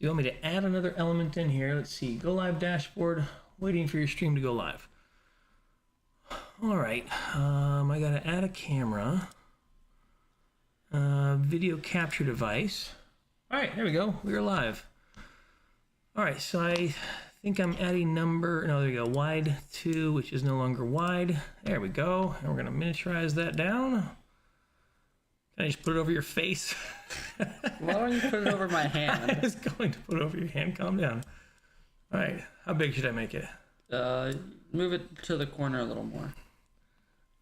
you want me to add another element in here? Let's see. Go live dashboard. Waiting for your stream to go live. All right. I got to add a camera. Video capture device. All right. There we go. We are live. All right. So I think I'm adding number. No, there you go. Wide 2, which is no longer wide. There we go. And we're going to miniaturize that down. Can I just put it over your face? Why don't you put it over my hand? I was going to put it over your hand. Calm down. All right. How big should I make it? Move it to the corner a little more.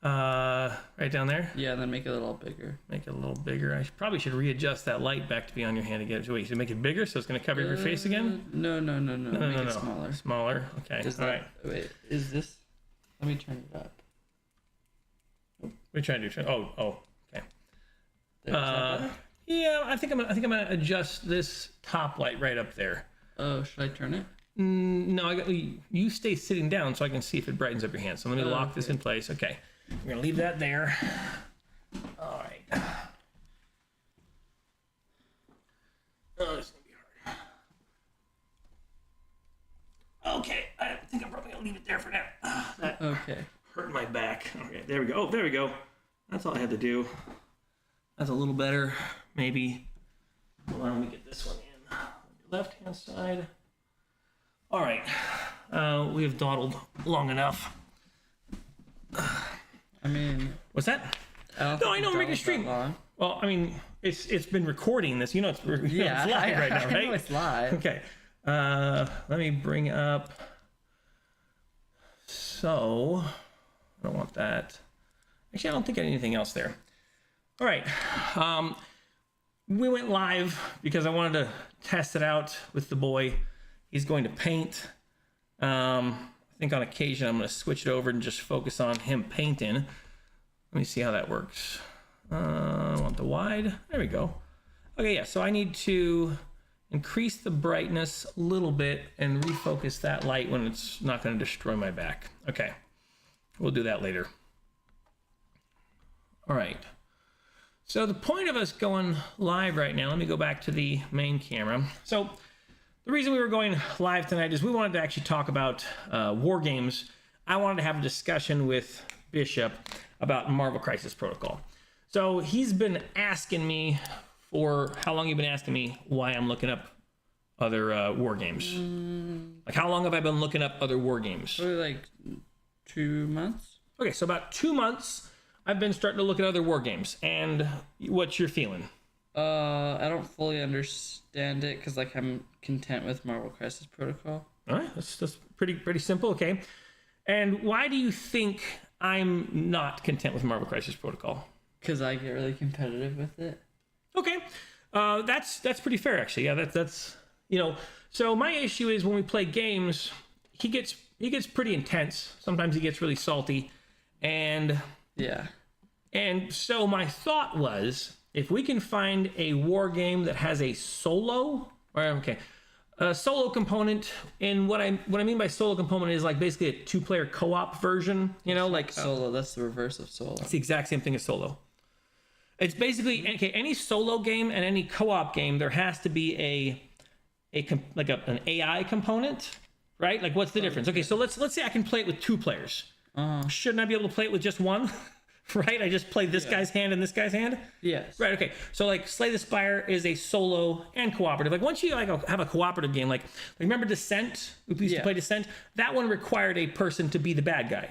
Right down there? Yeah, then make it a little bigger. Make it a little bigger. I probably should readjust that light back to be on your hand again. So wait, should I make it bigger so it's going to cover your face again? No. Make it smaller. Smaller. Okay. All right. Wait, is this? Let me turn it up. What are you trying to do? Oh. Okay. There, yeah, I think I'm gonna adjust this top light right up there. Oh, should I turn it? No, you stay sitting down so I can see if it brightens up your hand. So let me lock this in place. Okay. We're gonna leave that there. All right. Oh, this is gonna be hard. Okay, I think I'm probably gonna leave it there for now. That hurt my back. Okay, there we go. Oh, there we go. That's all I had to do. That's a little better, maybe. Hold on, let me get this one in. Left-hand side. All right, we have dawdled long enough. I mean, what's that? No, I know we're making a stream. Well, I mean, it's been recording this. You know, it's live right now, right? I know it's live. Okay. Let me bring up. So, I don't want that. Actually, I don't think I have anything else there. All right. We went live because I wanted to test it out with the boy. He's going to paint. I think on occasion I'm going to switch it over and just focus on him painting. Let me see how that works. I want the wide. There we go. Okay, yeah, so I need to increase the brightness a little bit and refocus that light when it's not going to destroy my back. Okay, we'll do that later. All right. So the point of us going live right now, let me go back to the main camera. So the reason we were going live tonight is we wanted to actually talk about war games. I wanted to have a discussion with Bishop about Marvel Crisis Protocol. So he's been asking me for, how long have you been asking me why I'm looking up other war games? Like how long have I been looking up other war games? Probably like 2 months. Okay, so about 2 months. I've been starting to look at other war games, and what's your feeling? I don't fully understand it because like I'm content with Marvel Crisis Protocol. All right, that's pretty simple. Okay, and why do you think I'm not content with Marvel Crisis Protocol? Because I get really competitive with it. Okay, that's pretty fair actually. Yeah, that's you know. So my issue is when we play games, he gets pretty intense. Sometimes he gets really salty, and yeah. And so my thought was, if we can find a war game that has a solo component, and what I mean by solo component is like basically a 2-player co-op version, you know, like solo. That's the reverse of solo. It's the exact same thing as solo. It's basically any solo game and any co-op game, there has to be an AI component, right? Like what's the difference? Okay, so let's say I can play it with 2 players. Shouldn't I be able to play it with just one? Right? I just play this guy's hand and this guy's hand? Yes. Right, okay. So like Slay the Spire is a solo and cooperative. Like once you have a cooperative game, like remember Descent? We used to play Descent? That one required a person to be the bad guy.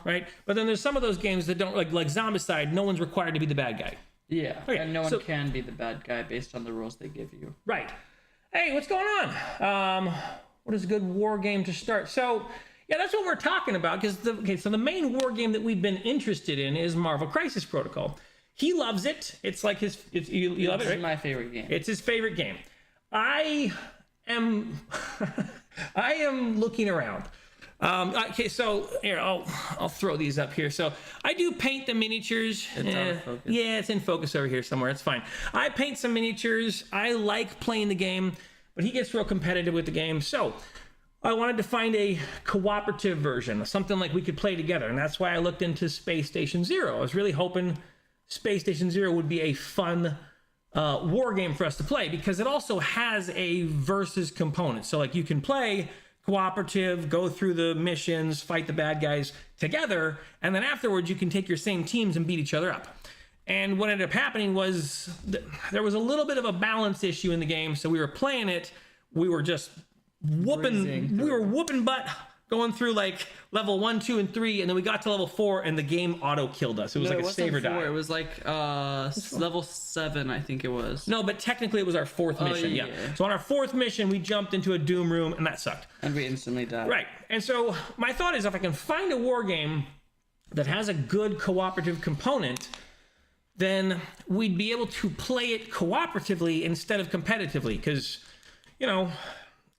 Right? But then there's some of those games that don't, like Zombicide, no one's required to be the bad guy. Yeah. Okay, and no one can be the bad guy based on the rules they give you. Right. Hey, what's going on? What is a good war game to start? So yeah, that's what we're talking about. Because so the main war game that we've been interested in is Marvel Crisis Protocol. He loves it. It's like you love it, right? It's my favorite game. It's his favorite game. I am looking around. Okay, so here I'll throw these up here. So I do paint the miniatures. It's out of focus. Yeah, it's in focus over here somewhere. It's fine. I paint some miniatures. I like playing the game, but he gets real competitive with the game. So I wanted to find a cooperative version, something like we could play together, and that's why I looked into Space Station Zero. I was really hoping Space Station Zero would be a fun war game for us to play, because it also has a versus component. So like you can play cooperative, go through the missions, fight the bad guys together, and then afterwards you can take your same teams and beat each other up. And what ended up happening was there was a little bit of a balance issue in the game. So we were playing it, we were just whooping butt, going through like level 1, 2, and 3, and then we got to level 4, and the game auto killed us. It was like a save or die. It was like level 7, I think it was. No, but technically it was our 4th mission. Yeah. So on our 4th mission, we jumped into a doom room, and that sucked. And we instantly died. Right. And so my thought is, if I can find a war game that has a good cooperative component, then we'd be able to play it cooperatively instead of competitively, because, you know,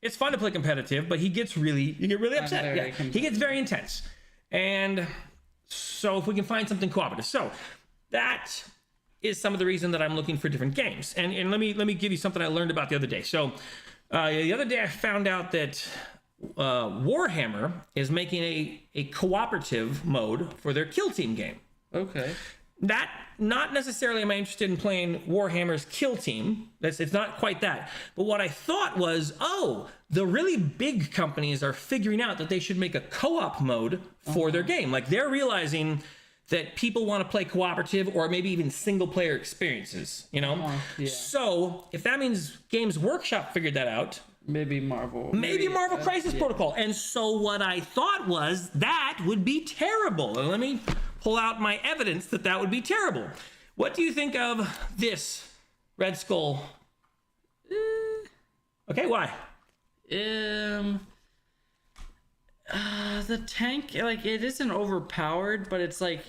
it's fun to play competitive, but you get really upset. Yeah. He gets very intense. And so if we can find something cooperative. So that is some of the reason that I'm looking for different games. And let me give you something I learned about the other day. So the other day I found out that Warhammer is making a cooperative mode for their Kill Team game. Okay. That, not necessarily am I interested in playing Warhammer's Kill Team. It's not quite that. But what I thought was, the really big companies are figuring out that they should make a co-op mode for their game. Like, they're realizing that people want to play cooperative or maybe even single player experiences, you know? Yeah. So if that means Games Workshop figured that out, maybe Marvel Crisis Protocol. And so what I thought was that would be terrible. And let me pull out my evidence that would be terrible. What do you think of this, Red Skull? Okay, why? The tank, like, it isn't overpowered, but it's like,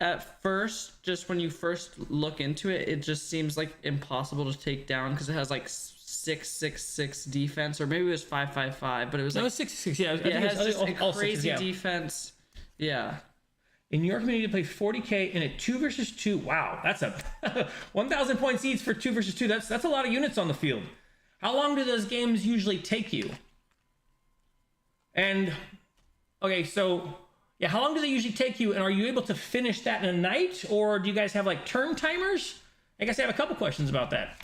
at first, just when you first look into it, it just seems like impossible to take down, because it has like 666 defense, or maybe it was 555, but it was like, no, 666. Yeah, it has just a all crazy 6s, yeah. defense. Yeah. In your community to play 40k in a 2 versus 2. Wow, that's a 1,000 point seeds for 2 versus 2. That's a lot of units on the field. How long do those games usually take you? And okay, so yeah, how long do they usually take you? And are you able to finish that in a night, or do you guys have like turn timers? I guess I have a couple questions about that.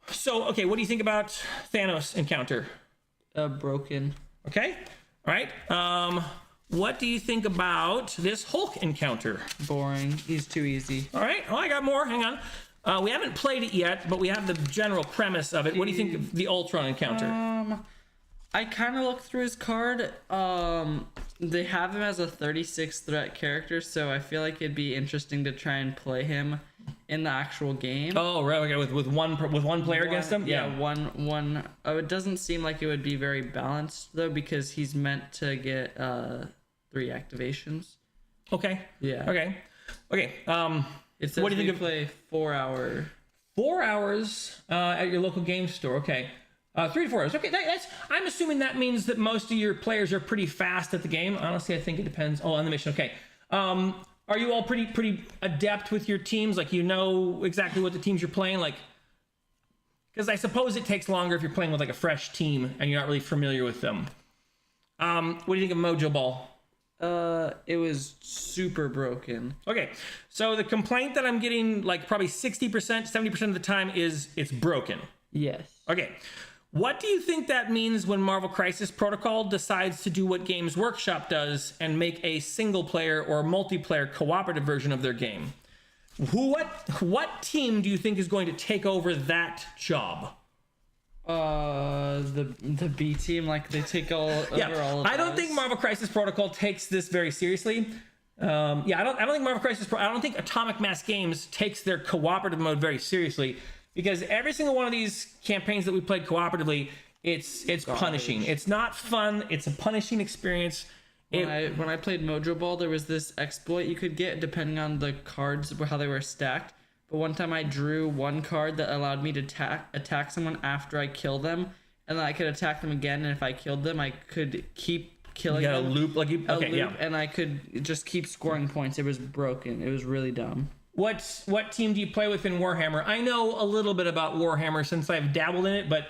So okay, what do you think about Thanos encounter? Broken. Okay, all right. What do you think about this Hulk encounter? Boring. He's too easy. All right. Oh, I got more. Hang on. We haven't played it yet, but we have the general premise of it. What do you think of the Ultron encounter? I kind of looked through his card. They have him as a 36 threat character, so I feel like it'd be interesting to try and play him in the actual game. Oh, right. Okay. With one player against him. Yeah. One. Oh, it doesn't seem like it would be very balanced though, because he's meant to get 3 activations. Okay. Yeah. Okay. It says what do you think of play 4 hour? 4 hours at your local game store. Okay. 3 to 4 hours. Okay, I'm assuming that means that most of your players are pretty fast at the game. Honestly, I think it depends. Oh, on the mission. Okay. Are you all pretty adept with your teams? Like, you know exactly what the teams you're playing? Like, because I suppose it takes longer if you're playing with like a fresh team and you're not really familiar with them. What do you think of Mojo Ball? It was super broken. Okay, so the complaint that I'm getting, like probably 60%, 70% of the time, is it's broken. Yes. Okay. What do you think that means when Marvel Crisis Protocol decides to do what Games Workshop does and make a single player or multiplayer cooperative version of their game? What team do you think is going to take over that job? The B team, like they take all over all of I don't think Marvel Crisis Protocol takes this very seriously. I don't think Marvel Crisis I don't think Atomic Mass Games takes their cooperative mode very seriously, because every single one of these campaigns that we played cooperatively, it's punishing. It's not fun. It's a punishing experience. When I played Mojo Ball, there was this exploit you could get depending on the cards, how they were stacked. But one time I drew one card that allowed me to attack someone after I kill them, and then I could attack them again, and if I killed them, I could keep killing them. A loop, like you. Okay, yeah. And I could just keep scoring points. It was broken. It was really dumb. What team do you play with in Warhammer? I know a little bit about Warhammer since I've dabbled in it, but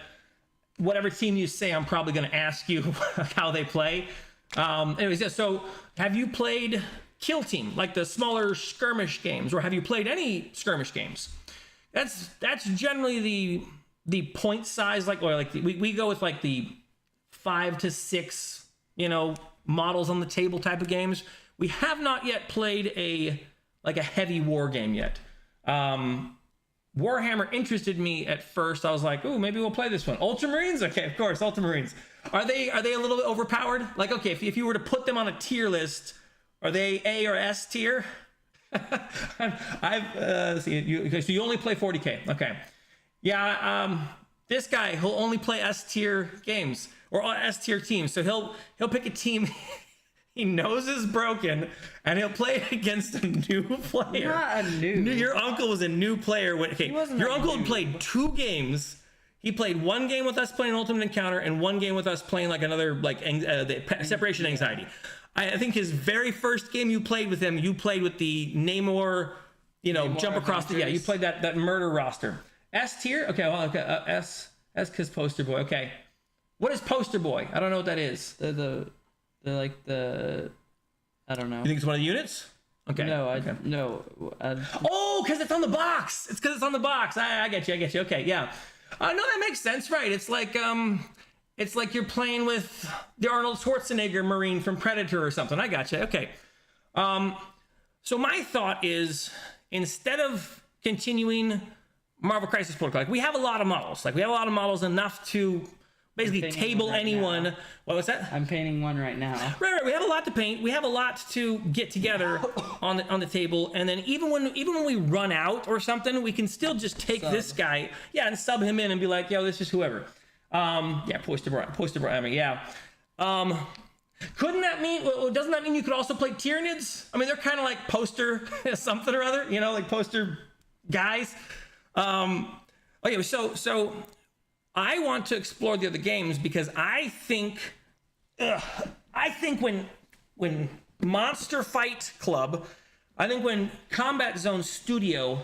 whatever team you say, I'm probably going to ask you how they play. Anyways, yeah, so have you played Kill Team, like the smaller skirmish games, or have you played any skirmish games? that's generally the point size, like, or like we go with like the 5 to 6, models on the table type of games. We have not yet played a heavy war game yet. Warhammer interested me at first. I was like, oh, maybe we'll play this one. Ultramarines? Okay, of course, Ultramarines. Are they a little bit overpowered? Like, okay, if you were to put them on a tier list, are they A or S tier? So you only play 40K. Okay. Yeah, this guy, he'll only play S tier games or S tier teams. So he'll pick a team he knows is broken, and he'll play it against a new player. Not a new. Your uncle was a new player. Your uncle had played 2 games. He played 1 game with us playing Ultimate Encounter, and 1 game with us playing like another the separation anxiety. I think his very first game you played with him, you played with the Namor, jump across the, you played that murder roster. S tier? Okay, well, okay, S because poster boy. Okay. What is poster boy? I don't know what that is. They're like the, I don't know. You think it's one of the units? Okay. No, oh, because it's on the box. It's because it's on the box. I get you. Okay, yeah. No, that makes sense, right? It's like you're playing with the Arnold Schwarzenegger Marine from Predator or something. I got you. Okay. So my thought is, instead of continuing Marvel Crisis Protocol, like we have a lot of models. Like we have a lot of models, enough to basically table anyone. Now. What was that? I'm painting one right now. Right. We have a lot to paint. We have a lot to get together on the table. And then even when we run out or something, we can still just take this guy, and sub him in and be like, yo, this is whoever. Poster boy. I mean, yeah. Couldn't that mean? Well, doesn't that mean you could also play Tyranids? I mean, they're kind of like poster something or other, like poster guys. Okay, so I want to explore the other games because I think when Monster Fight Club, I think when Combat Zone Studio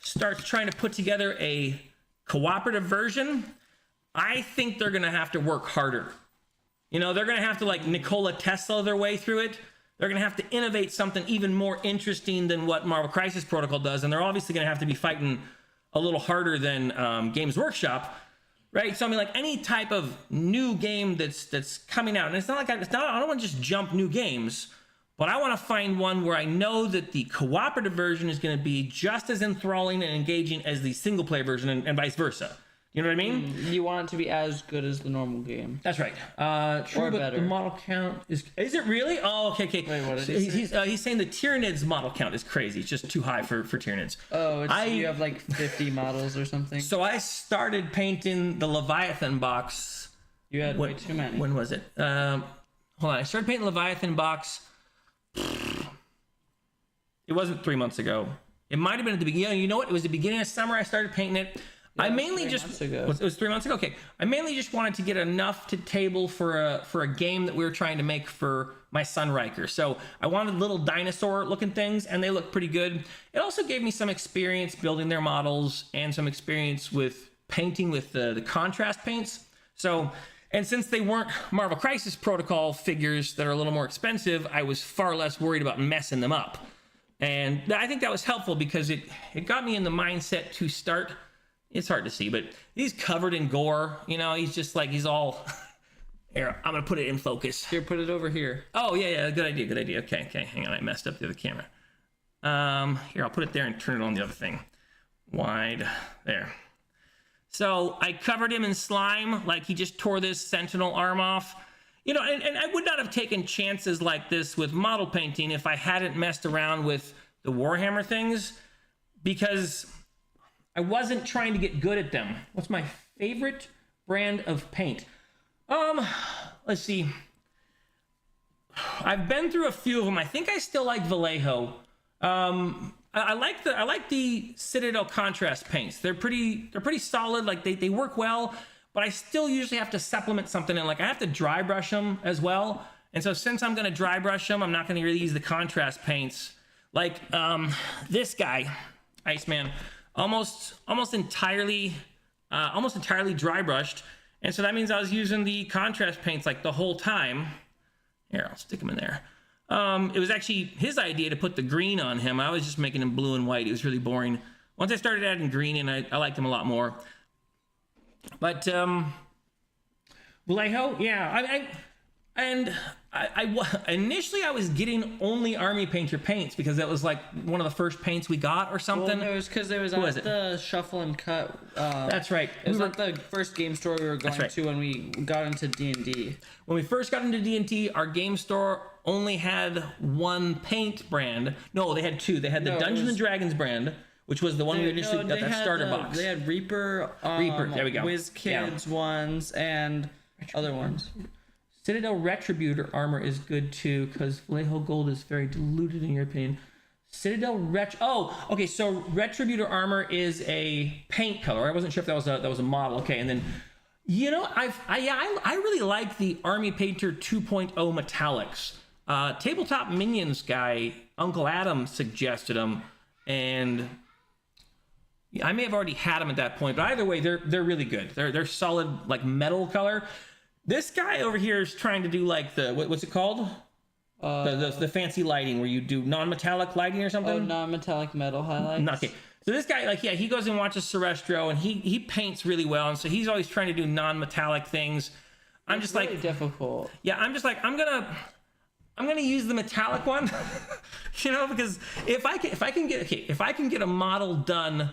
starts trying to put together a cooperative version, I think they're going to have to work harder. They're going to have to like Nikola Tesla their way through it. They're going to have to innovate something even more interesting than what Marvel Crisis Protocol does. And they're obviously going to have to be fighting a little harder than Games Workshop, right? So I mean, like any type of new game that's coming out, and it's not like I don't want to just jump new games, but I want to find one where I know that the cooperative version is going to be just as enthralling and engaging as the single player version, and vice versa. You know what I mean? You want it to be as good as the normal game. That's right. True, or but better. The model count is it really? Oh, okay. Wait, what did he say? He's saying the Tyranids model count is crazy. It's just too high for Tyranids. Oh, you have like 50 models or something? So I started painting the Leviathan box. You had way too many. When was it? Hold on. I started painting Leviathan box. It wasn't 3 months ago. It might have been at the beginning. You know what? It was the beginning of summer I started painting it. Yeah, I mainly just it was 3 months ago. Okay, I mainly just wanted to get enough to table for a game that we were trying to make for my son Riker. So I wanted little dinosaur looking things, and they look pretty good. It also gave me some experience building their models and some experience with painting with the contrast paints. So, and since they weren't Marvel Crisis Protocol figures that are a little more expensive, I was far less worried about messing them up, and I think that was helpful because it got me in the mindset to start. It's hard to see, but he's covered in gore. He's just like, he's all... Here, I'm going to put it in focus. Here, put it over here. Oh, yeah. Good idea. Okay. Hang on. I messed up the other camera. Here, I'll put it there and turn it on the other thing. Wide. There. So I covered him in slime, like he just tore this Sentinel arm off. And I would not have taken chances like this with model painting if I hadn't messed around with the Warhammer things, because I wasn't trying to get good at them. What's my favorite brand of paint? Let's see. I've been through a few of them. I think I still like Vallejo. I like the Citadel contrast paints. They're pretty solid. Like they work well, but I still usually have to supplement something in. Like I have to dry brush them as well. And so since I'm going to dry brush them, I'm not going to really use the contrast paints. Like this guy, Iceman. Almost entirely dry brushed, and so that means I was using the contrast paints like the whole time. Here, I'll stick them in there. It was actually his idea to put the green on him. I was just making him blue and white. It was really boring. Once I started adding green in, I liked him a lot more. But Vallejo, yeah, initially I was getting only Army Painter paints because that was like one of the first paints we got or something. Well, it was because it was at the Shuffle and Cut. That's right. It was like the first game store we were going to when we got into D&D. When we first got into D&D, our game store only had one paint brand. No, they had two. They had the Dungeons and Dragons brand, which was the one we initially got, that starter box. They had Reaper, there we go. Whiz Kids ones, and other ones. Citadel Retributor armor is good too, because Vallejo Gold is very diluted in your opinion. Citadel Oh, okay. So Retributor armor is a paint color. I wasn't sure if that was a model. Okay, and then I really like the Army Painter 2.0 metallics. Tabletop Minions guy Uncle Adam suggested them, and I may have already had them at that point. But either way, they're really good. They're solid like metal color. This guy over here is trying to do like what's it called? The fancy lighting where you do non-metallic lighting or something. Oh, non-metallic metal highlights. Okay. So this guy, he goes and watches Sorestro, and he paints really well, and so he's always trying to do non-metallic things. I'm just really difficult. Yeah, I'm just like I'm gonna use the metallic one, because if I can get a model done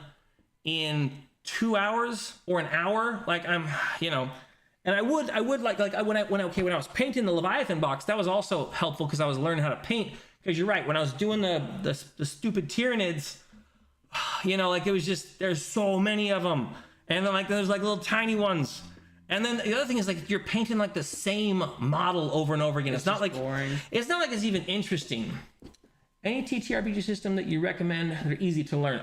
in 2 hours or an hour, like and I would like when I was painting the Leviathan box, that was also helpful because I was learning how to paint. Because you're right, when I was doing the stupid Tyranids, it was just, there's so many of them, and then there's little tiny ones, and then the other thing is you're painting the same model over and over again. It's not boring. It's not it's even interesting. Any TTRPG system that you recommend that are easy to learn?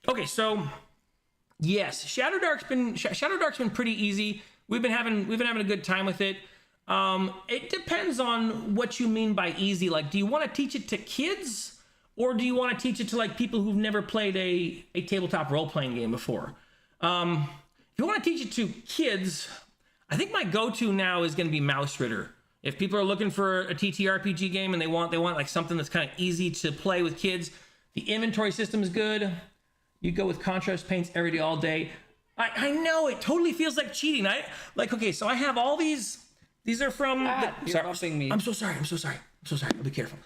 Okay, so. Yes, Shadowdark's been pretty easy. We've been having a good time with it. It depends on what you mean by easy. Do you want to teach it to kids, or do you want to teach it to people who've never played a tabletop role-playing game before? If you want to teach it to kids, I think my go-to now is going to be Mouse Ritter. If people are looking for a TTRPG game and they want something that's kind of easy to play with kids, the inventory system is good. You go with contrast paints every day, all day. I know it totally feels like cheating. Okay, so I have all these. These are from. You're bumping me. I'm so sorry. I'll be careful.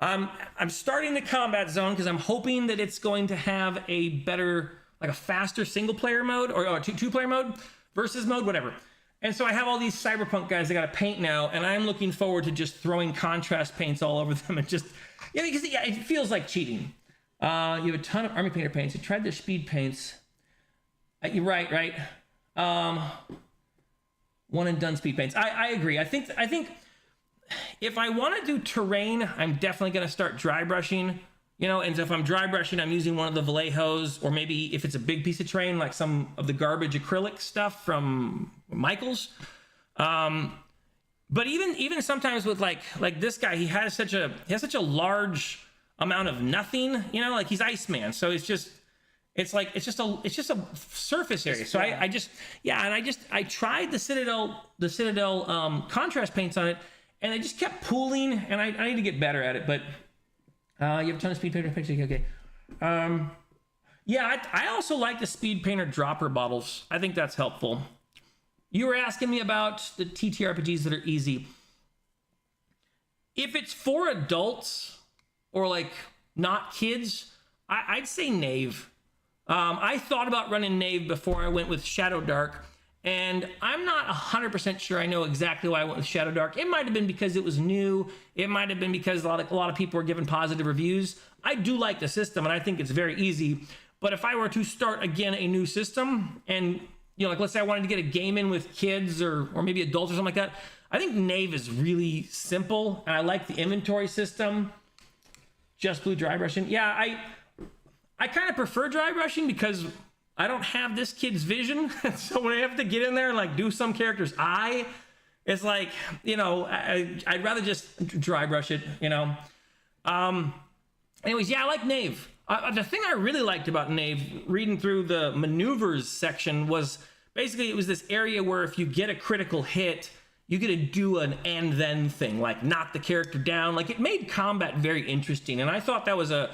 I'm starting the combat zone because I'm hoping that it's going to have a better, a faster single player mode or two player mode, versus mode, whatever. And so I have all these cyberpunk guys that got to paint now, and I'm looking forward to just throwing contrast paints all over them and just because it feels like cheating. You have a ton of Army Painter paints. You tried their speed paints. You're right. One and done speed paints. I agree. I think if I want to do terrain, I'm definitely going to start dry brushing. And if I'm dry brushing, I'm using one of the Vallejos, or maybe if it's a big piece of terrain, like some of the garbage acrylic stuff from Michael's. But even sometimes with like this guy, he has such a large amount of nothing, he's Iceman, so it's just a surface area. So I tried the Citadel contrast paints on it, and they just kept pooling, and I need to get better at it. But you have a ton of speed painter pictures. Okay. I also like the speed painter dropper bottles. I think that's helpful. You were asking me about the TTRPGs that are easy. If it's for adults or not kids, I'd say Knave. I thought about running Knave before I went with Shadowdark, and I'm not 100% sure I know exactly why I went with Shadowdark. It might have been because it was new. It might have been because a lot of people were giving positive reviews. I do like the system, and I think it's very easy. But if I were to start again a new system, and let's say I wanted to get a game in with kids or maybe adults or something like that, I think Knave is really simple, and I like the inventory system. Just blue dry brushing. Yeah, I kind of prefer dry brushing because I don't have this kid's vision. So when I have to get in there and do some character's eye, it's I'd rather just dry brush it, Anyways, I like Knave. The thing I really liked about Knave, reading through the maneuvers section, was basically it was this area where if you get a critical hit, you get to do an and then thing, like knock the character down. Like, it made combat very interesting, and I thought that was a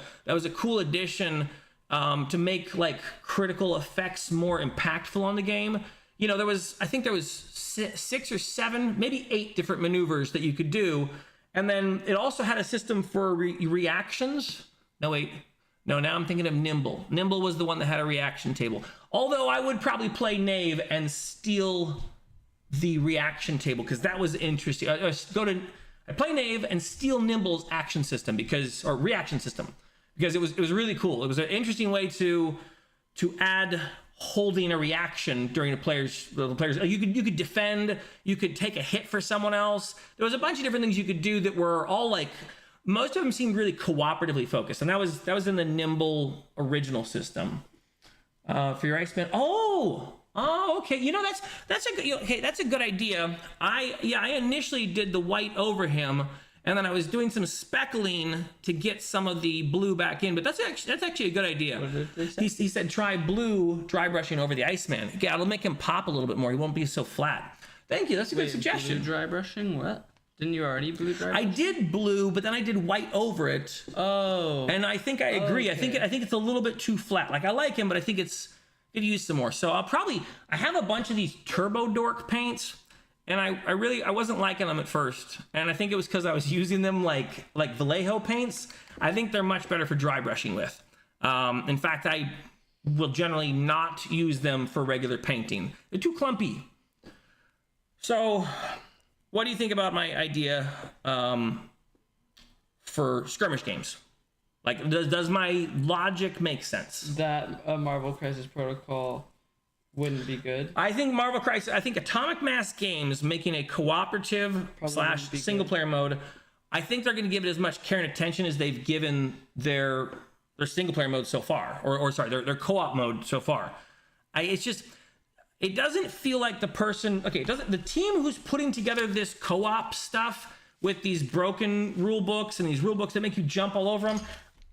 cool addition to make like critical effects more impactful on the game. You know, I think there was 6 or 7, maybe 8 different maneuvers that you could do, and then it also had a system for reactions. No, wait. No, now I'm thinking of Nimble. Nimble was the one that had a reaction table. Although I would probably play Knave and steal the reaction table, because that was interesting. I play Knave and steal Nimble's action system or reaction system, because it was really cool. It was an interesting way to add holding a reaction during the players. You could defend, you could take a hit for someone else. There was a bunch of different things you could do that were all like, most of them seemed really cooperatively focused, and that was in the Nimble original system. For your Iceman, okay. You know, that's a good. Hey, that's a good idea. I initially did the white over him, and then I was doing some speckling to get some of the blue back in. But that's actually a good idea. What did they say? He said try blue dry brushing over the Iceman. Yeah, it'll make him pop a little bit more. He won't be so flat. Thank you. That's a good suggestion. Blue dry brushing? What? Didn't you already blue dry brush? I did blue, but then I did white over it. Oh. And I think I agree. Okay. I think it's a little bit too flat. Like, I like him, but I think could use some more. So I have a bunch of these Turbo Dork paints, and I wasn't liking them at first. And I think it was because I was using them like Vallejo paints. I think they're much better for dry brushing with. In fact, I will generally not use them for regular painting. They're too clumpy. So, what do you think about my idea for skirmish games? Like, does my logic make sense? That a Marvel Crisis Protocol wouldn't be good. I think Atomic Mass Games making a cooperative / single player mode, I think they're going to give it as much care and attention as they've given their single player mode so far, or sorry, their co-op mode so far. It doesn't feel like the team who's putting together this co-op stuff with these broken rule books and these rule books that make you jump all over them,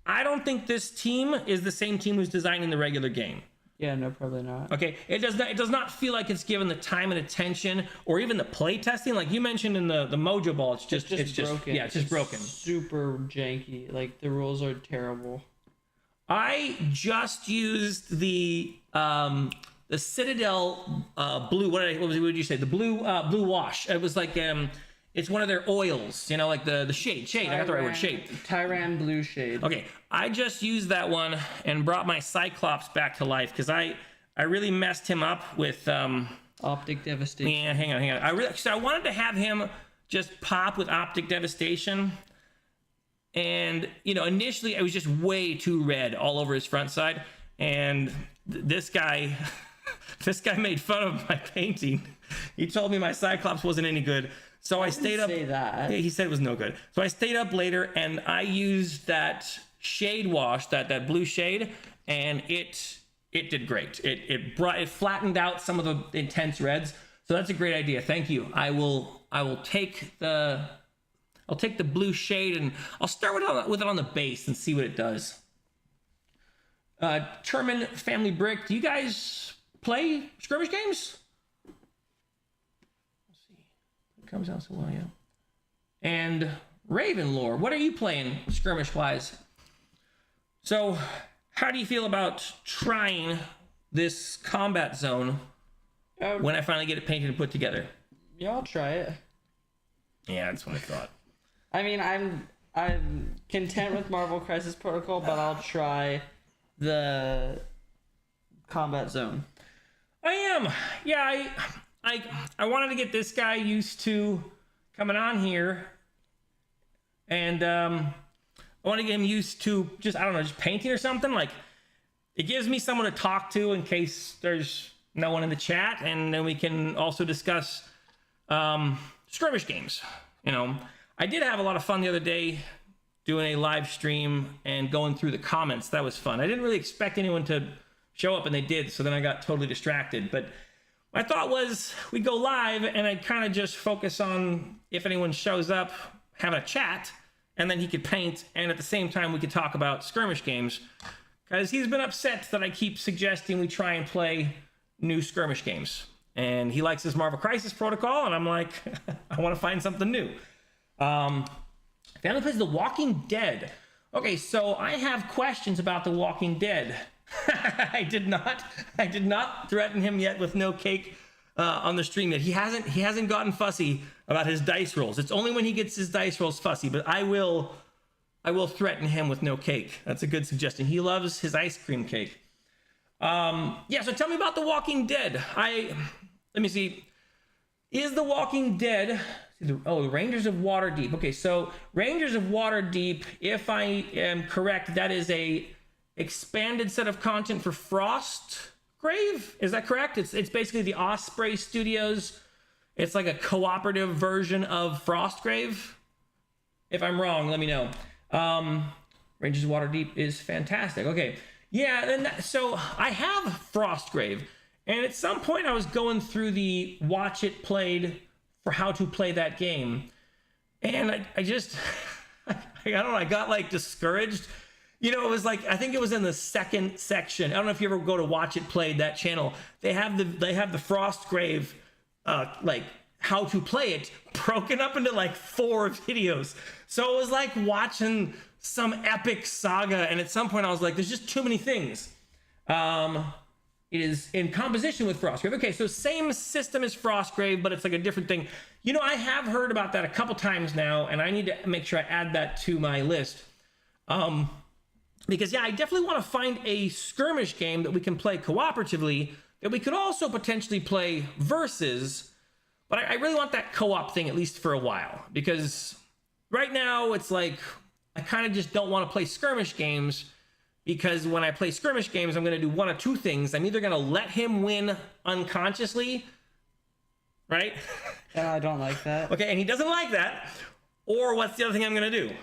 I don't think this team is the same team who's designing the regular game. Yeah, no, probably not. Okay, it does not feel like it's given the time and attention, or even the play testing. Like you mentioned in the Mojo Ball, it's just broken. Yeah, it's just broken. Super janky. Like, the rules are terrible. I just used the Citadel blue. What would you say? The blue wash. It was like it's one of their oils, you know, like the shade. I got the right word, shade. Tyran blue shade. Okay, I just used that one and brought my Cyclops back to life, because I really messed him up with Optic Devastation. Yeah, hang on. I wanted to have him just pop with Optic Devastation, and you know, initially I was just way too red all over his front side, and this guy made fun of my painting. He told me my Cyclops wasn't any good. So I stayed up. Say that. Yeah, he said it was no good. So I stayed up later, and I used that shade wash, that blue shade, and it did great. It flattened out some of the intense reds. So that's a great idea. Thank you. I will take the blue shade, and I'll start with it on the base and see what it does. Termin Family Brick, do you guys play skirmish games? Comes out so well, yeah. And Ravenlore, what are you playing skirmish wise? So, how do you feel about trying this combat zone when I finally get it painted and put together? Yeah, I'll try it. Yeah, that's what I thought. I mean, I'm content with Marvel Crisis Protocol, but I'll try the combat zone. I am. Yeah, I wanted to get this guy used to coming on here, and I want to get him used to just painting or something. Like, it gives me someone to talk to in case there's no one in the chat, and then we can also discuss skirmish games. You know, I did have a lot of fun the other day doing a live stream and going through the comments. That was fun. I didn't really expect anyone to show up, and they did, so then I got totally distracted. But my thought was we'd go live, and I'd kind of just focus on if anyone shows up, having a chat, and then he could paint, and at the same time we could talk about skirmish games, because he's been upset that I keep suggesting we try and play new skirmish games. and he likes his Marvel Crisis Protocol, and I'm like, I want to find something new. Family plays The Walking Dead. Okay, so I have questions about The Walking Dead. I did not threaten him yet with no cake on the stream yet. He hasn't gotten fussy about his dice rolls. It's only when he gets his dice rolls fussy, but I will threaten him with no cake. That's a good suggestion. He loves his ice cream cake. So tell me about The Walking Dead. Let me see. Is The Walking Dead... the Rangers of Waterdeep. Okay, so Rangers of Waterdeep, if I am correct, that is a expanded set of content for Frostgrave. Is that correct? It's basically the Osprey Studios. It's like a cooperative version of Frostgrave. If I'm wrong, let me know. Rangers of Waterdeep is fantastic. Okay, yeah, so I have Frostgrave, and at some point I was going through the watch it played for how to play that game, and I just I don't know, I got like discouraged. It was like, I think it was in the second section. I don't know if you ever go to Watch It Played, that channel. They have the Frostgrave like how to play it broken up into like 4 videos. So it was like watching some epic saga, and at some point I was like, there's just too many things. It is in composition with Frostgrave. Okay, so same system as Frostgrave, but it's like a different thing. I have heard about that a couple times now, and I need to make sure I add that to my list. Because, I definitely want to find a skirmish game that we can play cooperatively, that we could also potentially play versus, but I really want that co-op thing at least for a while. Because right now, it's like, I kind of just don't want to play skirmish games, because when I play skirmish games, I'm going to do one of two things. I'm either going to let him win unconsciously, right? Yeah, I don't like that. Okay, and he doesn't like that. Or what's the other thing I'm going to do?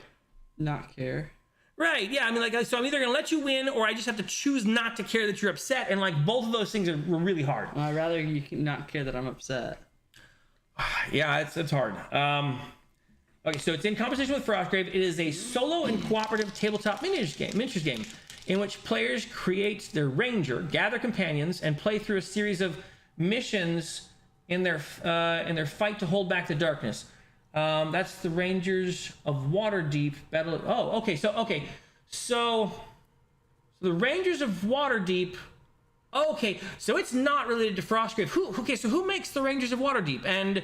Not care. Right, yeah, so I'm either going to let you win, or I just have to choose not to care that you're upset, and like both of those things were really hard. Well, I'd rather you not care that I'm upset. Yeah, it's hard. Okay, so it's in competition with Frostgrave. It is a solo and cooperative tabletop miniatures game in which players create their ranger, gather companions, and play through a series of missions in their fight to hold back the darkness. That's the Rangers of Waterdeep battle. Oh, okay. So the Rangers of Waterdeep. Okay, so it's not related to Frostgrave. So who makes the Rangers of Waterdeep? And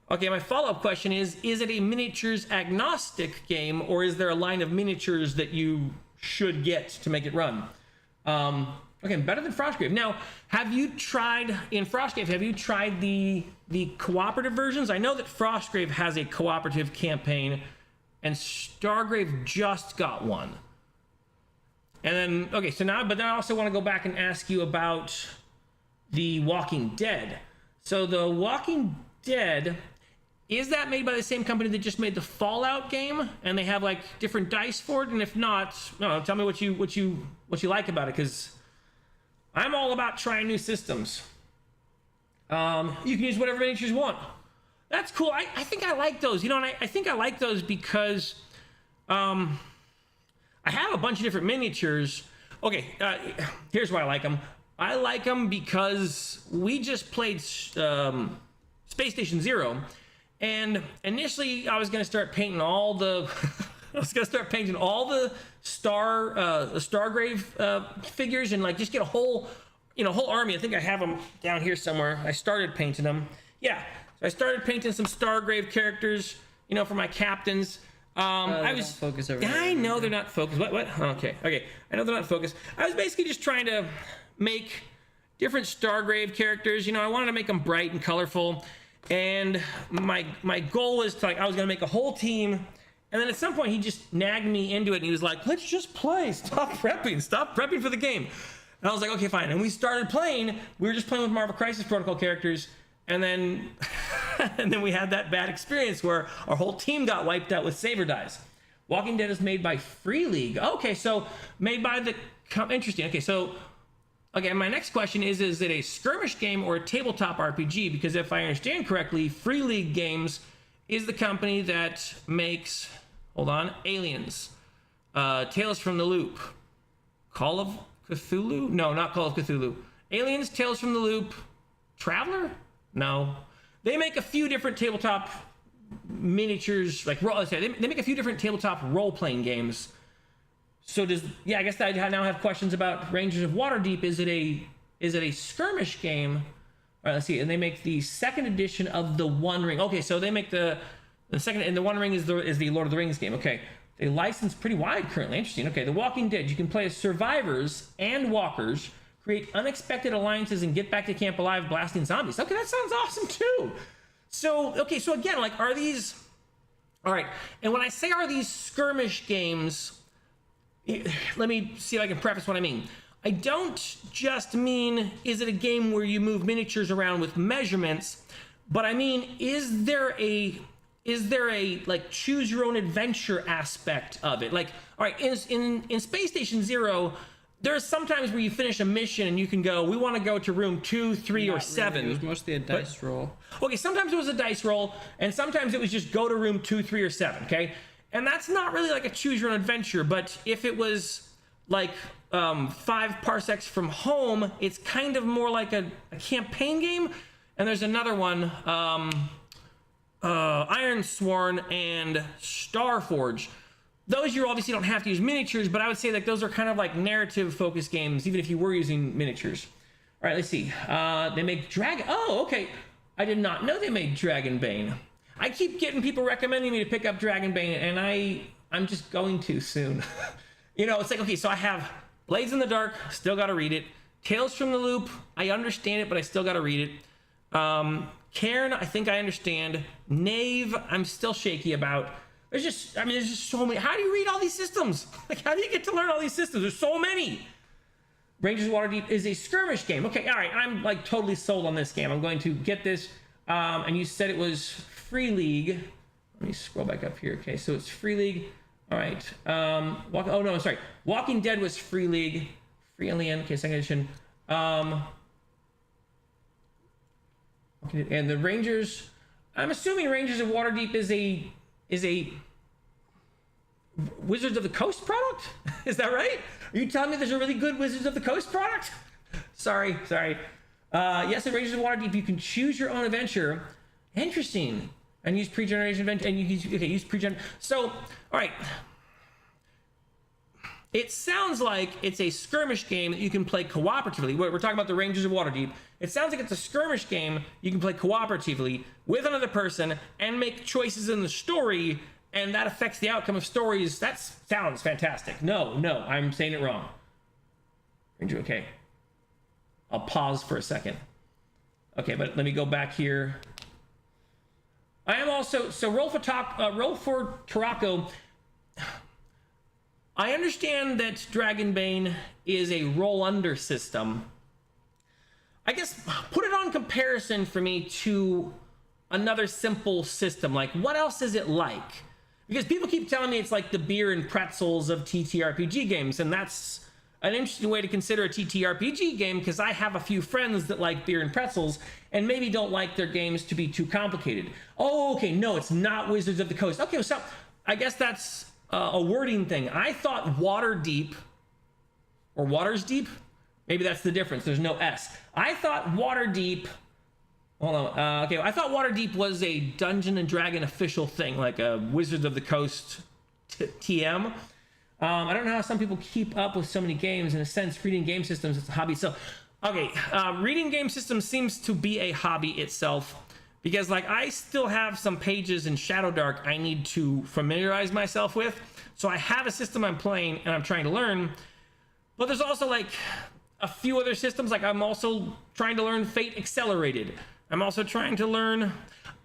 okay, my follow-up question is it a miniatures agnostic game, or is there a line of miniatures that you should get to make it run? Okay, better than Frostgrave. Now, have you tried the cooperative versions? I know that Frostgrave has a cooperative campaign, and Stargrave just got one. And then, okay, so now, but then I also want to go back and ask you about The Walking Dead. So The Walking Dead, is that made by the same company that just made the Fallout game, and they have like different dice for it? And if not, no, tell me what you like about it, because I'm all about trying new systems. You can use whatever miniatures you want. That's cool. I think I like those. And I think I like those because I have a bunch of different miniatures. Okay, here's why I like them. I like them because we just played Space Station Zero, and initially I was going to start painting all the Stargrave figures, and like just get a whole army. I think I have them down here somewhere. I started painting them. Yeah, so I started painting some Stargrave characters, for my captains. I was focus over there. I know they're not focused. What? Okay. I know they're not focused. I was basically just trying to make different Stargrave characters. I wanted to make them bright and colorful, and my goal was to I was gonna make a whole team. And then at some point he just nagged me into it, and he was like, "Let's just play. Stop prepping for the game." And I was like, "Okay, fine." And we started playing. We were just playing with Marvel Crisis Protocol characters, and then and then we had that bad experience where our whole team got wiped out with saber dice. Walking Dead is made by Free League. Okay, so made by the interesting. Okay, my next question is it a skirmish game or a tabletop RPG? Because if I understand correctly, Free League Games is the company that makes, Aliens, Tales from the Loop, Call of Cthulhu? No, not Call of Cthulhu. Aliens, Tales from the Loop, Traveler? No. They make a few different tabletop miniatures, like they make a few different tabletop role-playing games. So I guess I now have questions about Rangers of Waterdeep. Is it a skirmish game? All right, let's see. And they make the second edition of the One Ring. Okay, so they make the second, and the One Ring is the Lord of the Rings game. Okay, they license pretty wide currently. Interesting. Okay, The Walking Dead. You can play as survivors and walkers, create unexpected alliances, and get back to camp alive, blasting zombies. Okay, that sounds awesome too. So again, like, are these? All right, and when I say are these skirmish games, let me see if I can preface what I mean. I don't just mean, is it a game where you move miniatures around with measurements, but I mean, is there a like choose your own adventure aspect of it? Like, all right, in Space Station Zero, there's sometimes where you finish a mission and you can go, we want to go to room 2, 3, or 7. Really. It was mostly a dice roll. Okay, sometimes it was a dice roll, and sometimes it was just go to room 2, 3, or 7, okay? And that's not really like a choose your own adventure, but if it was like 5 parsecs from home, it's kind of more like a campaign game. And there's another one, Ironsworn and Starforge. Those you obviously don't have to use miniatures, but I would say that those are kind of like narrative focused games, even if you were using miniatures. All right, let's see. They make Dragon. Oh, okay. I did not know they made Dragonbane. I keep getting people recommending me to pick up Dragonbane, and I'm just going to soon. It's like, okay, so I have Blades in the Dark, still got to read it. Tales from the Loop, I understand it, but I still got to read it. Cairn, I think I understand. Knave, I'm still shaky about. There's just so many. How do you read all these systems? Like, how do you get to learn all these systems? There's so many. Rangers of Waterdeep is a skirmish game. Okay, all right, I'm like totally sold on this game. I'm going to get this. And you said it was Free League. Let me scroll back up here. Okay, so it's Free League. All right. Oh no, sorry. Walking Dead was Free League. Free Alien. Okay, second edition. And the Rangers. I'm assuming Rangers of Waterdeep is a Wizards of the Coast product. Is that right? Are you telling me there's a really good Wizards of the Coast product? Sorry. Yes, in Rangers of Waterdeep, you can choose your own adventure. Interesting. And use pre-generation event, and use pre-gen. So, all right. It sounds like it's a skirmish game that you can play cooperatively. We're talking about the Rangers of Waterdeep. It sounds like it's a skirmish game you can play cooperatively with another person and make choices in the story, and that affects the outcome of stories. That sounds fantastic. No, I'm saying it wrong. Ranger, okay. I'll pause for a second. Okay, but let me go back here. I am also, Roll for Tarako. I understand that Dragonbane is a roll under system. I guess put it on comparison for me to another simple system. Like, what else is it like? Because people keep telling me it's like the beer and pretzels of TTRPG games, and that's an interesting way to consider a TTRPG game, because I have a few friends that like beer and pretzels and maybe don't like their games to be too complicated. Oh, okay, no, it's not Wizards of the Coast. Okay, so I guess that's a wording thing. I thought Waterdeep, or Waters Deep, maybe that's the difference. There's no S. I thought Waterdeep, hold on, okay, I thought Waterdeep was a Dungeon and Dragon official thing, like a Wizards of the Coast TM. I don't know how some people keep up with so many games. In a sense, reading game systems is a hobby. So, okay, reading game systems seems to be a hobby itself, because like I still have some pages in Shadowdark I need to familiarize myself with. So I have a system I'm playing and I'm trying to learn, but there's also like a few other systems. Like I'm also trying to learn Fate Accelerated. I'm also trying to learn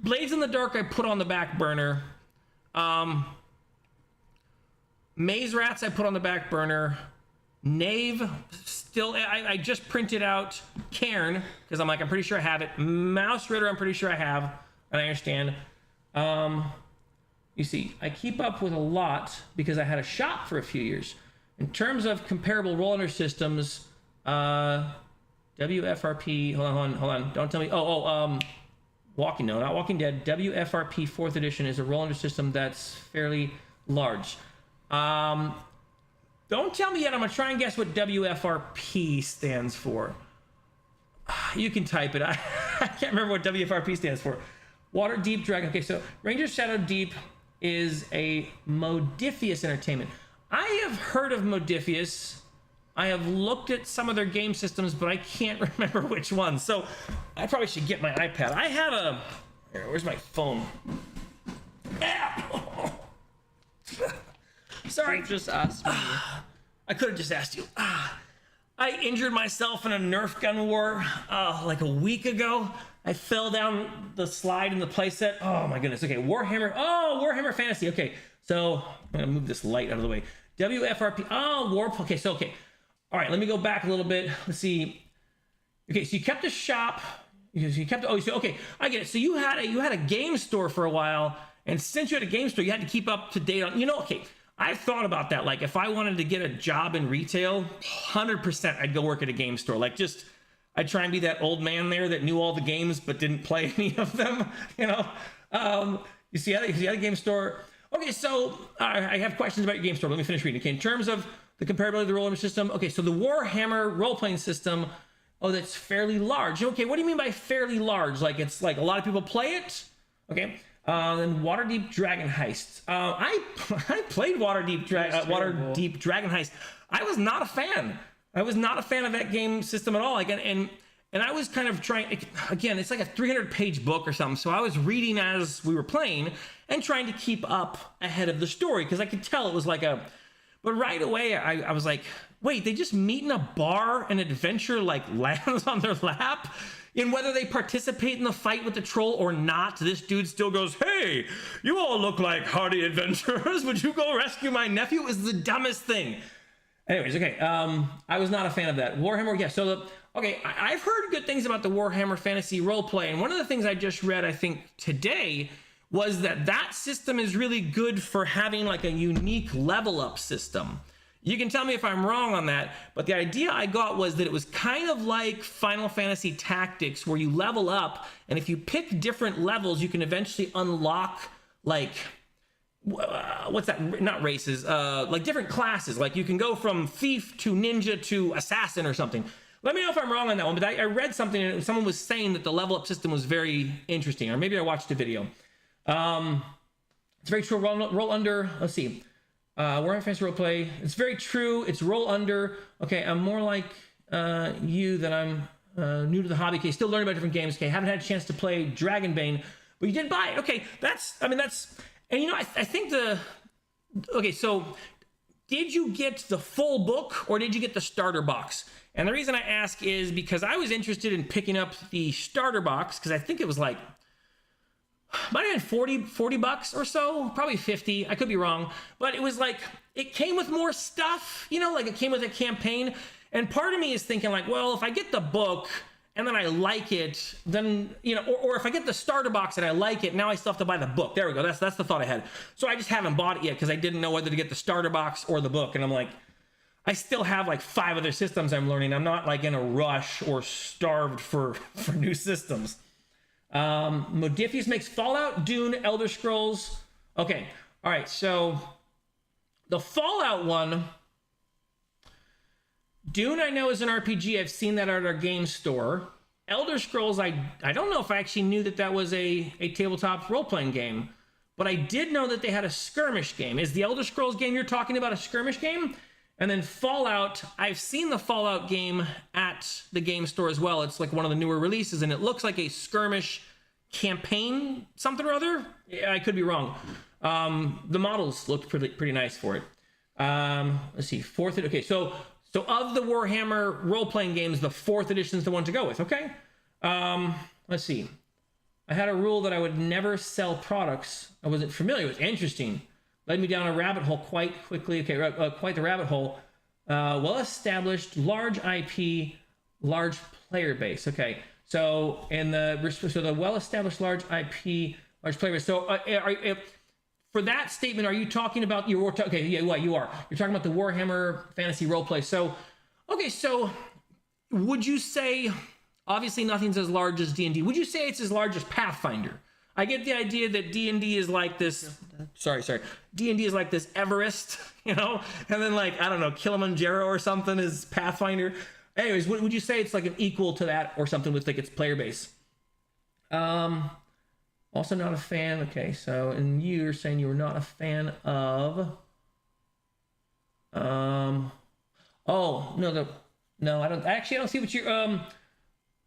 Blades in the Dark. I put on the back burner. Maze Rats I put on the back burner. Knave, still, I just printed out Cairn, because I'm pretty sure I have it. Mouse Ritter, I'm pretty sure I have, and I understand. You see, I keep up with a lot because I had a shop for a few years. In terms of comparable roll-under systems, WFRP, hold on, don't tell me, not Walking Dead. WFRP 4th edition is a roll-under system that's fairly large. Don't tell me yet. I'm gonna try and guess what WFRP stands for. You can type it. I can't remember what WFRP stands for. Water Deep Dragon. Okay, so Ranger Shadow Deep is a Modifius entertainment. I have heard of Modifius. I have looked at some of their game systems, but I can't remember which ones. So I probably should get my iPad. I have a... Here, where's my phone? Sorry. You just asked me. I could have just asked you. I injured myself in a Nerf gun war like a week ago. I fell down the slide in the playset. Oh my goodness. Okay, Warhammer. Oh, Warhammer Fantasy. Okay, so I'm gonna move this light out of the way. WFRP. Oh, Warp. Okay, so okay. All right, let me go back a little bit. Let's see. Okay, so you kept a shop. You kept. Oh, so, okay, I get it. So you had a game store for a while, and since you had a game store, you had to keep up to date on. Okay. I've thought about that. Like, if I wanted to get a job in retail, 100% I'd go work at a game store. Like, just I'd try and be that old man there that knew all the games but didn't play any of them. You see, I had a game store. Okay, so I have questions about your game store. Let me finish reading. Okay, in terms of the comparability of the roller system. Okay, so the Warhammer role-playing system. Oh, that's fairly large. Okay, what do you mean by fairly large? Like, it's like a lot of people play it? Okay. Then Waterdeep Dragon Heist. I played Waterdeep Dragon Heist. I was not a fan. I was not a fan of that game system at all. Like, and I was kind of trying. Again, it's like a 300-page book or something. So I was reading as we were playing and trying to keep up ahead of the story because I could tell it was like a. But right away, I was like, wait, they just meet in a bar and adventure like lands on their lap. And whether they participate in the fight with the troll or not, this dude still goes, hey, you all look like hardy adventurers. Would you go rescue my nephew? It was the dumbest thing. Anyways, okay. I was not a fan of that. Warhammer, yeah. So, I've heard good things about the Warhammer Fantasy roleplay. And one of the things I just read, I think, today was that system is really good for having like a unique level up system. You can tell me if I'm wrong on that, but the idea I got was that it was kind of like Final Fantasy Tactics where you level up, and if you pick different levels, you can eventually unlock like, what's that? Not races, like different classes. Like you can go from thief to ninja to assassin or something. Let me know if I'm wrong on that one, but I read something and someone was saying that the level up system was very interesting, or maybe I watched a video. It's very true. Roll under, let's see. Warhammer Fantasy Roleplay. It's very true. It's roll under. Okay, I'm more like you that I'm new to the hobby. Okay, still learning about different games. Okay, haven't had a chance to play Dragonbane, but you did buy it. Okay, and I think okay, so did you get the full book or did you get the starter box? And the reason I ask is because I was interested in picking up the starter box because I think it was like, might have been 40 bucks or so, probably 50. I could be wrong, but it was like, it came with more stuff, like it came with a campaign. And part of me is thinking like, well, if I get the book and then I like it, then, or if I get the starter box and I like it, now I still have to buy the book. There we go. That's the thought I had. So I just haven't bought it yet because I didn't know whether to get the starter box or the book. And I'm like, I still have like 5 other systems I'm learning. I'm not like in a rush or starved for new systems. Modifius makes Fallout, Dune, Elder Scrolls. Okay. All right. So the Fallout one, Dune, I know is an RPG. I've seen that at our game store. Elder Scrolls, I don't know if I actually knew that was a tabletop role-playing game, but I did know that they had a skirmish game. Is the Elder Scrolls game you're talking about a skirmish game? And then Fallout, I've seen the Fallout game at the game store as well. It's like one of the newer releases, and it looks like a skirmish campaign, something or other. Yeah, I could be wrong. The models looked pretty nice for it. Let's see, okay, so of the Warhammer role-playing games, the 4th edition is the one to go with, okay? Let's see. I had a rule that I would never sell products I wasn't familiar with. Interesting. Led me down a rabbit hole quite quickly. Okay, quite the rabbit hole. Well-established, large IP, large player base. Okay, so the well-established, large IP, large player base. So for that statement, are you talking about you are? You're talking about the Warhammer Fantasy Roleplay. So, okay, so would you say, obviously nothing's as large as D&D. Would you say it's as large as Pathfinder? I get the idea that D&D is like this. Sorry. D&D is like this Everest, and then like, I don't know, Kilimanjaro or something is Pathfinder. Anyways, would you say it's like an equal to that or something with like its player base? Also not a fan. Okay, so and you're saying you were not a fan of. Oh no, I don't. Actually, I don't see what you're.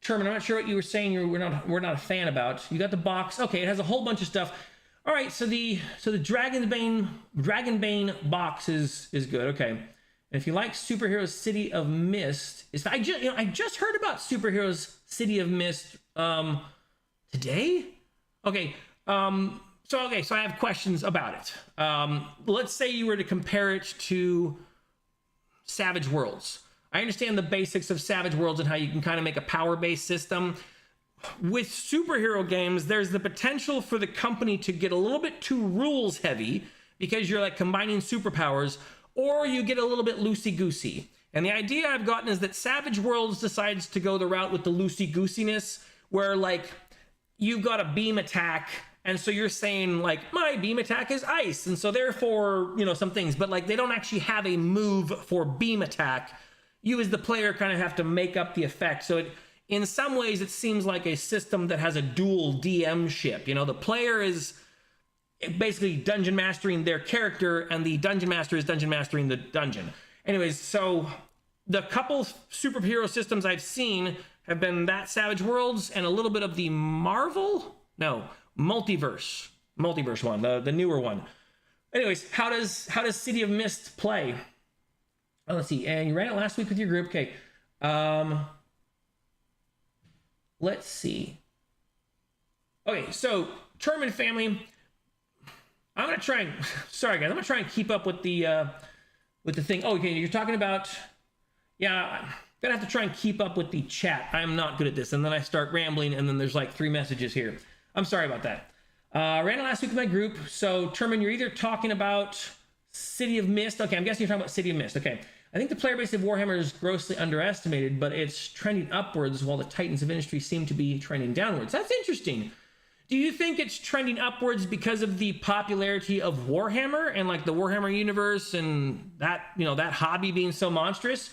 Sherman, I'm not sure what you were saying. We're not a fan about. You got the box. Okay, it has a whole bunch of stuff. All right, so the Dragonbane box is good. Okay, and if you like Superheroes City of Mist, I just heard about Superheroes City of Mist today. Okay, so I have questions about it. Let's say you were to compare it to Savage Worlds. I understand the basics of Savage Worlds and how you can kind of make a power-based system. With superhero games, there's the potential for the company to get a little bit too rules heavy because you're like combining superpowers, or you get a little bit loosey-goosey. And the idea I've gotten is that Savage Worlds decides to go the route with the loosey-goosiness, where like you've got a beam attack, and so you're saying like my beam attack is ice, and so therefore, you know, some things, but like they don't actually have a move for beam attack. You as the player kind of have to make up the effect. So in some ways, it seems like a system that has a dual DM ship. You know, the player is basically dungeon mastering their character, and the dungeon master is dungeon mastering the dungeon. Anyways, so the couple superhero systems I've seen have been that Savage Worlds and a little bit of the multiverse one, the newer one. Anyways, how does City of Mist play? Oh, let's see. And you ran it last week with your group. Okay. Let's see. Okay, so Terman family. I'm gonna try and sorry guys, I'm gonna try and keep up with the thing. Oh, okay, you're talking about yeah, I'm gonna have to try and keep up with the chat. I'm not good at this, and then I start rambling, and then there's like 3 messages here. I'm sorry about that. Ran it last week with my group. So Terman, you're either talking about City of Mist. Okay, I'm guessing you're talking about City of Mist. Okay. I think the player base of Warhammer is grossly underestimated, but it's trending upwards while the titans of industry seem to be trending downwards. That's interesting. Do you think it's trending upwards because of the popularity of Warhammer and like the Warhammer universe and that, you know, that hobby being so monstrous?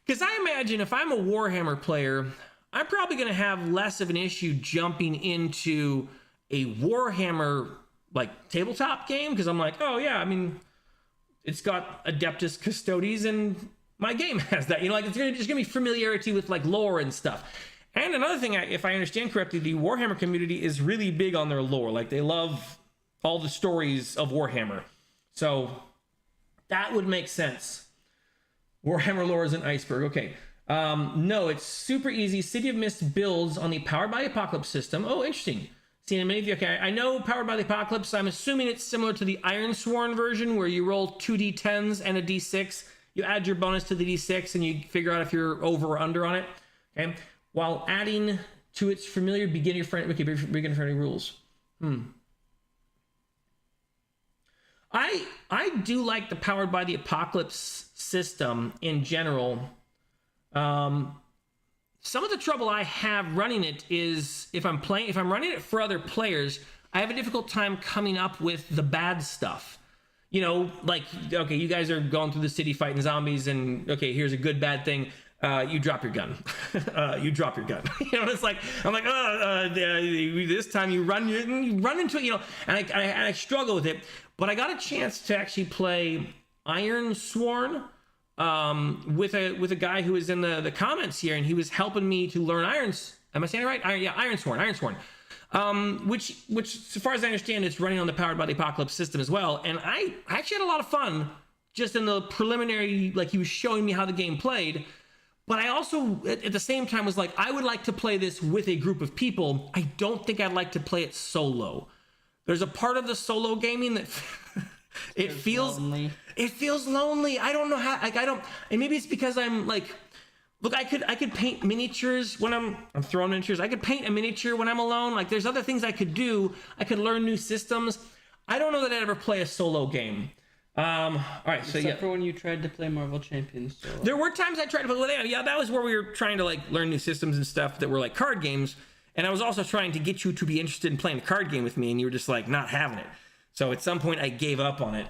Because I imagine if I'm a Warhammer player, I'm probably going to have less of an issue jumping into a Warhammer like tabletop game because I'm like, oh yeah, I mean, it's got Adeptus Custodes, and my game has that. You know, like it's just gonna be familiarity with like lore and stuff. And another thing, if I understand correctly, the Warhammer community is really big on their lore. Like they love all the stories of Warhammer, so that would make sense. Warhammer lore is an iceberg. Okay, no, it's super easy. City of Mist builds on the Powered by the Apocalypse system. Oh, interesting. Seen many of you. Okay, I know Powered by the Apocalypse. I'm assuming it's similar to the Ironsworn version where you roll 2 d10s and a d6. You add your bonus to the d6 and you figure out if you're over or under on it. Okay, while adding to its familiar beginner friendly rules. I do like the Powered by the Apocalypse system in general. Some of the trouble I have running it is if I'm running it for other players, I have a difficult time coming up with the bad stuff. You know, like, okay, you guys are going through the city fighting zombies, and okay, here's a good bad thing. You drop your gun. You drop your gun. You know, it's like I'm like, this time you run into it. You know, and I struggle with it. But I got a chance to actually play Ironsworn. With a guy who was in the comments here, and he was helping me to learn irons. Am I saying it right? Ironsworn. Which, so far as I understand, it's running on the Powered by the Apocalypse system as well. And I actually had a lot of fun just in the preliminary, like he was showing me how the game played. But I also, at the same time, was like, I would like to play this with a group of people. I don't think I'd like to play it solo. There's a part of the solo gaming that it feels lonely. It feels lonely. I don't know how. Like I don't. And maybe it's because I'm like, look, I could paint miniatures when I'm throwing miniatures. I could paint a miniature when I'm alone. Like there's other things I could do. I could learn new systems. I don't know that I'd ever play a solo game. All right, so except for when you tried to play Marvel Champions. So. There were times I tried to play. Well, yeah, that was where we were trying to like learn new systems and stuff that were like card games. And I was also trying to get you to be interested in playing a card game with me, and you were just like not having it. So at some point I gave up on it.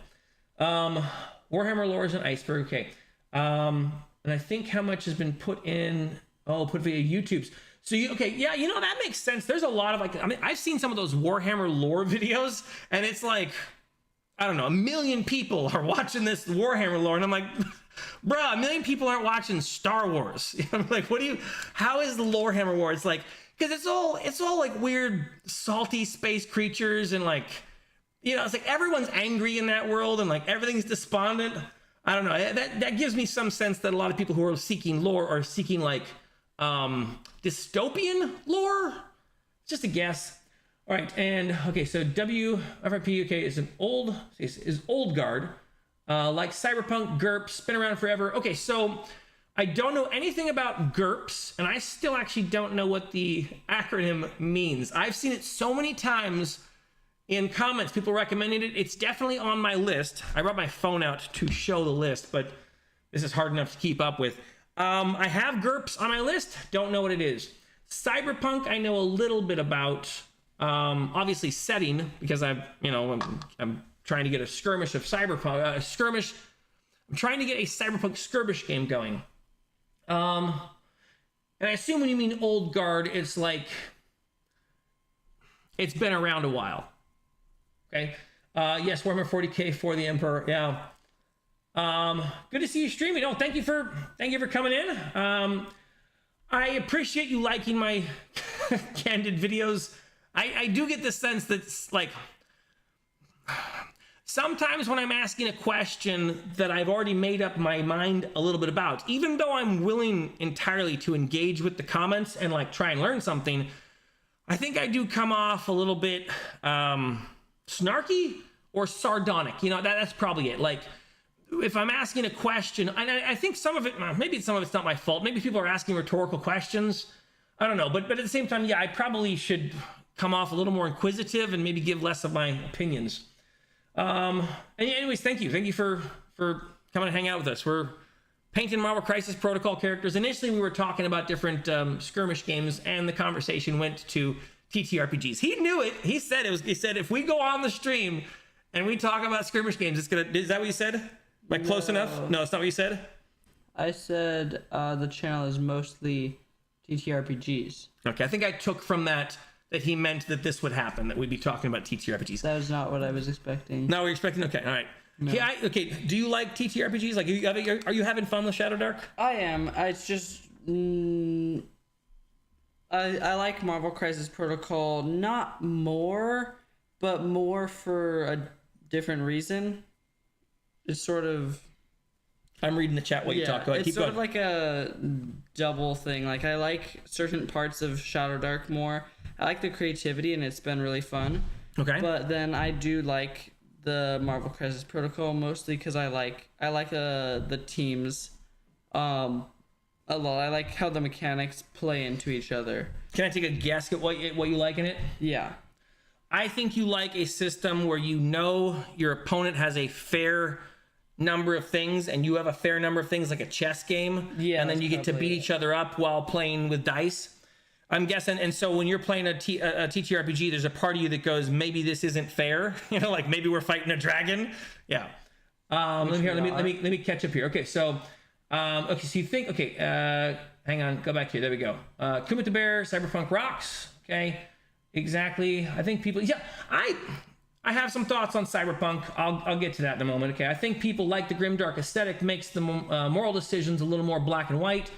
Warhammer lore is an iceberg. Okay. And I think how much has been put via YouTube's. So okay, yeah, that makes sense. There's a lot of like, I mean, I've seen some of those Warhammer lore videos, and it's like, I don't know, 1 million people are watching this Warhammer lore, and I'm like, bruh, 1 million people aren't watching Star Wars. I'm like, how is the Lorehammer War? It's like, because it's all like weird, salty space creatures, and like, it's like everyone's angry in that world, and like everything's despondent. I don't know. That gives me some sense that a lot of people who are seeking lore are seeking like dystopian lore. Just a guess. All right, and okay, so WFRP, okay, is old guard, like cyberpunk, GURPS, been around forever. Okay, so I don't know anything about GURPS, and I still actually don't know what the acronym means. I've seen it so many times in comments, people recommending it. It's definitely on my list. I brought my phone out to show the list, but this is hard enough to keep up with. I have GURPS on my list. Don't know what it is. Cyberpunk, I know a little bit about. Obviously setting, because I'm trying to get a skirmish of cyberpunk. I'm trying to get a cyberpunk skirmish game going. And I assume when you mean old guard, it's like it's been around a while. Okay. Yes, Warhammer 40K for the Emperor. Yeah. Good to see you streaming. Oh, thank you for coming in. I appreciate you liking my candid videos. I do get the sense that like sometimes when I'm asking a question that I've already made up my mind a little bit about, even though I'm willing entirely to engage with the comments and like try and learn something, I think I do come off a little bit snarky or sardonic. That's probably it. Like, if I'm asking a question, and I think some of it's not my fault. Maybe people are asking rhetorical questions. I don't know. But at the same time, yeah, I probably should come off a little more inquisitive and maybe give less of my opinions. Anyways, thank you for coming to hang out with us. We're painting Marvel Crisis Protocol characters. Initially, we were talking about different skirmish games, and the conversation went to TTRPGs. He knew it. He said He said if we go on the stream and we talk about skirmish games, it's gonna. Is that what you said? Like close enough? No, it's not what you said. I said the channel is mostly TTRPGs. Okay, I think I took from that he meant that this would happen, that we'd be talking about TTRPGs. That was not what I was expecting. No, we're expecting. Okay, all right. No. Okay, do you like TTRPGs? Like, are you having fun with Shadow Dark? I am. It's just I like Marvel Crisis Protocol, not more, but more for a different reason. It's sort of... I'm reading the chat while you talk. Go ahead. It's sort of like a double thing. Like, I like certain parts of Shadow Dark more. I like the creativity, and it's been really fun. Okay. But then I do like the Marvel Crisis Protocol mostly because I like the teams a lot. I like how the mechanics play into each other. Can I take a guess at what you like in it? Yeah. I think you like a system where your opponent has a fair number of things and you have a fair number of things, like a chess game. Yeah. And then you get to beat each other up while playing with dice. I'm guessing. And so when you're playing a TTRPG, there's a part of you that goes, maybe this isn't fair. Like maybe we're fighting a dragon. Yeah. Let me catch up here. Okay. So, so you think, hang on, go back here. There we go. Kumita Bear, Cyberpunk rocks. Okay. Exactly. I think people, I have some thoughts on Cyberpunk. I'll get to that in a moment. Okay. I think people like the grimdark aesthetic, makes the moral decisions a little more black and white.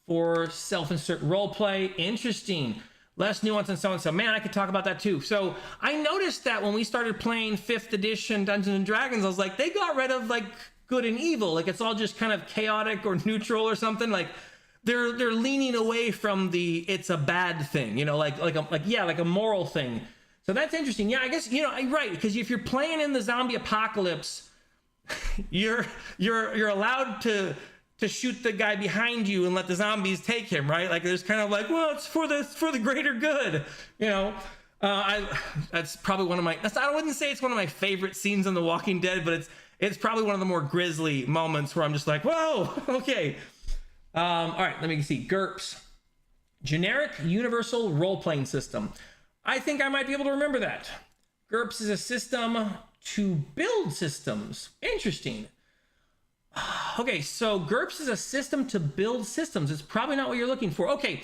For self-insert roleplay, interesting. Less nuance and so and so. Man, I could talk about that too. So I noticed that when we started playing 5th edition Dungeons and Dragons, I was like, they got rid of like good and evil. Like it's all just kind of chaotic or neutral or something. Like they're leaning away from the it's a bad thing, like a moral thing. So that's interesting. Yeah, I guess right, because if you're playing in the zombie apocalypse, you're allowed to shoot the guy behind you and let the zombies take him, right? Like there's kind of like, well, it's for the greater good, that's probably one of my, I wouldn't say it's one of my favorite scenes in The Walking Dead, but it's probably one of the more grisly moments where I'm just like, whoa, okay. All right, let me see. GURPS, generic universal role-playing system. I think I might be able to remember that. GURPS is a system to build systems. Interesting. Okay, so GURPS is a system to build systems. It's probably not what you're looking for. Okay,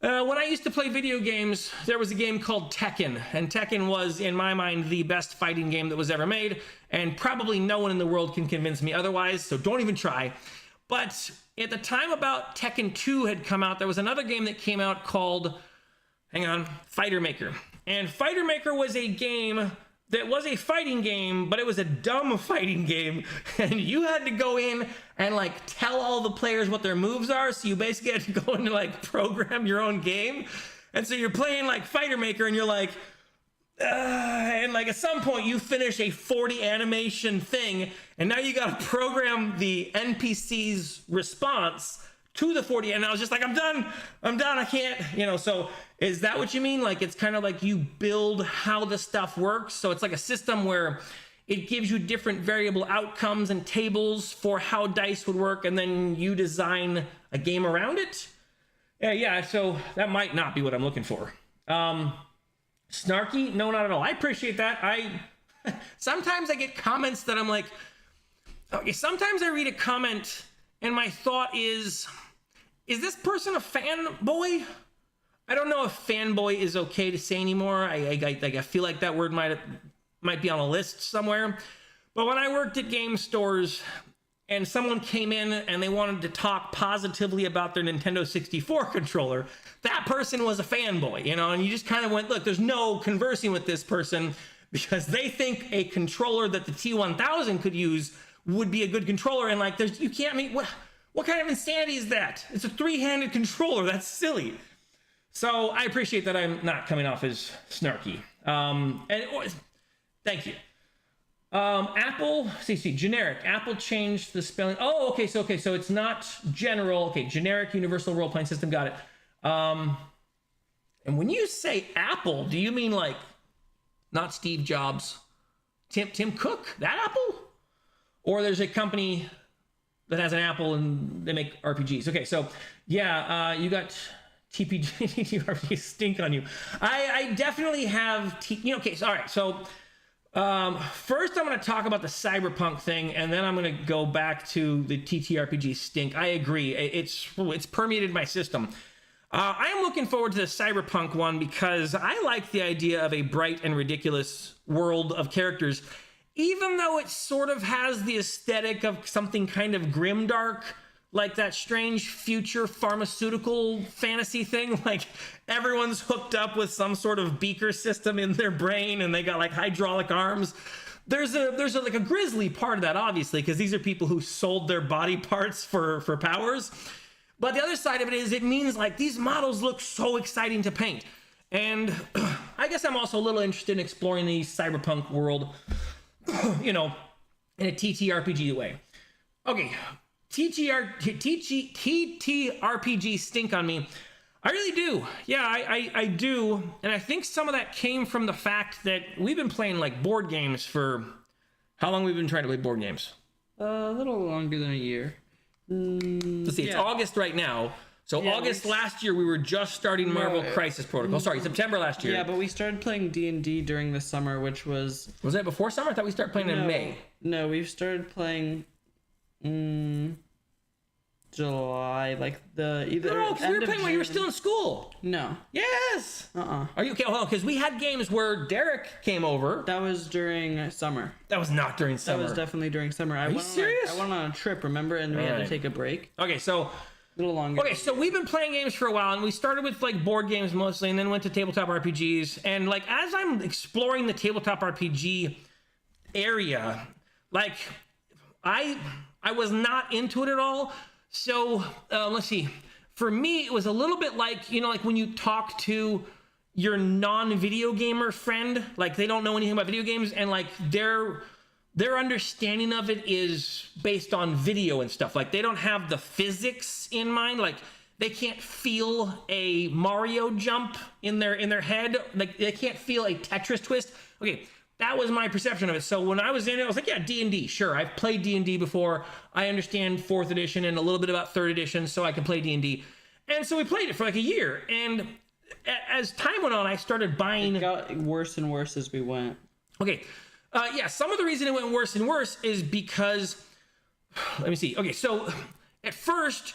When I used to play video games, there was a game called Tekken, and Tekken was, in my mind, the best fighting game that was ever made, and probably no one in the world can convince me otherwise, so don't even try. But at the time about Tekken 2 had come out, there was another game that came out called, Fighter Maker. And Fighter Maker was a game that was a fighting game, but it was a dumb fighting game, and you had to go in and like tell all the players what their moves are, so you basically had to go in and like program your own game. And so you're playing like Fighter Maker, and you're like, and like at some point you finish a 40 animation thing, and now you gotta program the NPC's response to the 40, and I was just like, I'm done, I can't, so is that what you mean? Like, it's kind of like you build how the stuff works, so it's like a system where it gives you different variable outcomes and tables for how dice would work, and then you design a game around it? Yeah, so that might not be what I'm looking for. Snarky? No, not at all. I appreciate that. Sometimes I get comments that I'm like, okay, sometimes I read a comment and my thought is this person a fanboy? I don't know if fanboy is okay to say anymore. I feel like that word might be on a list somewhere. But when I worked at game stores and someone came in and they wanted to talk positively about their Nintendo 64 controller, that person was a fanboy, and you just kind of went, look, there's no conversing with this person because they think a controller that the T1000 could use would be a good controller, and like, you can't meet, what kind of insanity is that? It's a three-handed controller. That's silly. So I appreciate that I'm not coming off as snarky. Thank you. Apple, generic. Apple changed the spelling. Oh, okay, so it's not general. Okay, generic universal role-playing system. Got it. And when you say Apple, do you mean like not Steve Jobs, Tim Cook, that Apple? Or there's a company that has an Apple and they make RPGs. Okay, so yeah, you got TTRPG stink on you. I definitely have okay, so all right, so first I'm going to talk about the cyberpunk thing, and then I'm going to go back to the TTRPG stink. I agree, it's permeated my system. I am looking forward to the cyberpunk one because I like the idea of a bright and ridiculous world of characters, even though it sort of has the aesthetic of something kind of grimdark, like that strange future pharmaceutical fantasy thing. Like everyone's hooked up with some sort of beaker system in their brain and they got like hydraulic arms. There's like a grisly part of that, obviously, because these are people who sold their body parts for powers. But the other side of it is it means like these models look so exciting to paint. And I guess I'm also a little interested in exploring the cyberpunk world, in a TTRPG way. Okay, TTRPG stink on me. I really do. Yeah, I do. And I think some of that came from the fact that we've been playing like board games for how long we've been trying to play board games? A little longer than a year. Let's see, it's August right now. So yeah, August last year, we were just starting Marvel Crisis Protocol. Sorry, September last year. Yeah, but we started playing D&D during the summer, which was... Was that before summer? I thought we started playing in May. No, we started playing July, like either... No, because we were playing when you were still in school. No. Yes. Are you okay? Hold on, because we had games where Derek came over. That was during summer. That was not during summer. That was definitely during summer. Are you serious? I went on a trip, remember? And we had to take a break. Okay, so... A little longer. Okay, so we've been playing games for a while, and we started with like board games mostly, and then went to tabletop RPGs. And like as I'm exploring the tabletop RPG area, like I was not into it at all. So let's see. For me, it was a little bit like like when you talk to your non-video gamer friend, like they don't know anything about video games, and like their understanding of it is based on video and stuff. Like they don't have the physics in mind. Like they can't feel a Mario jump in their head. Like they can't feel a Tetris twist. Okay, that was my perception of it. So when I was in it, I was like, yeah, D&D, sure. I've played D&D before. I understand 4th edition and a little bit about 3rd edition, so I can play D&D. And so we played it for like a year. And as time went on, I started buying... It got worse and worse as we went. Okay. Yeah, some of the reason it went worse and worse is because, let me see. Okay, so at first,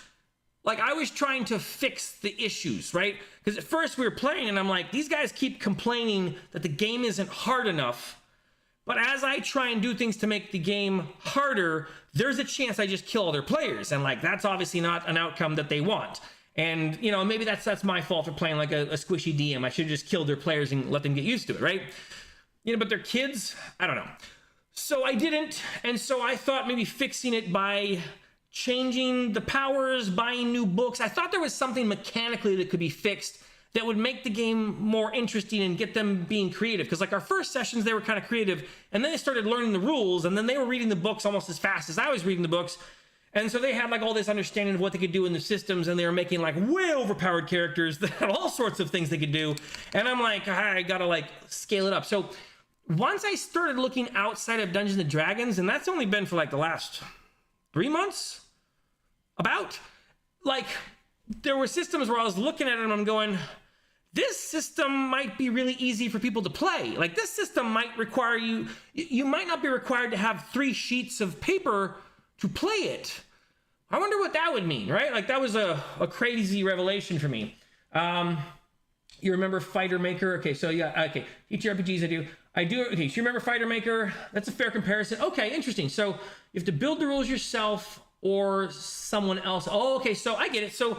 like I was trying to fix the issues, right? Because at first we were playing and I'm like, these guys keep complaining that the game isn't hard enough. But as I try and do things to make the game harder, there's a chance I just kill other players. And like, that's obviously not an outcome that they want. And, you know, maybe that's my fault for playing like a squishy DM. I should have just killed their players and let them get used to it, right? You know, but they're kids. I don't know. So I didn't. And so I thought maybe fixing it by changing the powers, buying new books. I thought there was something mechanically that could be fixed that would make the game more interesting and get them being creative. Because like our first sessions, they were kind of creative. And then they started learning the rules. And then they were reading the books almost as fast as I was reading the books. And so they had like all this understanding of what they could do in the systems, and they were making like way overpowered characters that had all sorts of things they could do. And I'm like, I gotta like scale it up. So once I started looking outside of Dungeons and Dragons, and that's only been for like the last 3 months, about, like there were systems where I was looking at it and I'm going, this system might be really easy for people to play. Like this system might require you might not be required to have 3 sheets of paper to play it. I wonder what that would mean, right? Like that was a crazy revelation for me. You remember Fighter Maker? Okay, so yeah, okay. TTRPGs I do. Okay, so you remember Fighter Maker? That's a fair comparison. Okay, interesting. So you have to build the rules yourself or someone else. Oh, okay, so I get it. So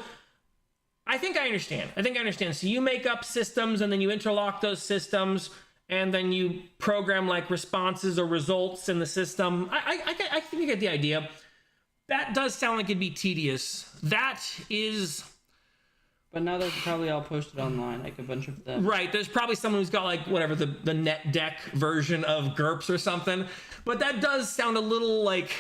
I think I understand. So you make up systems and then you interlock those systems and then you program like responses or results in the system. I think you get the idea. That does sound like it'd be tedious. That is... But now they're probably all posted online, like a bunch of them. Right, there's probably someone who's got like, whatever, the net deck version of GURPS or something. But that does sound a little like,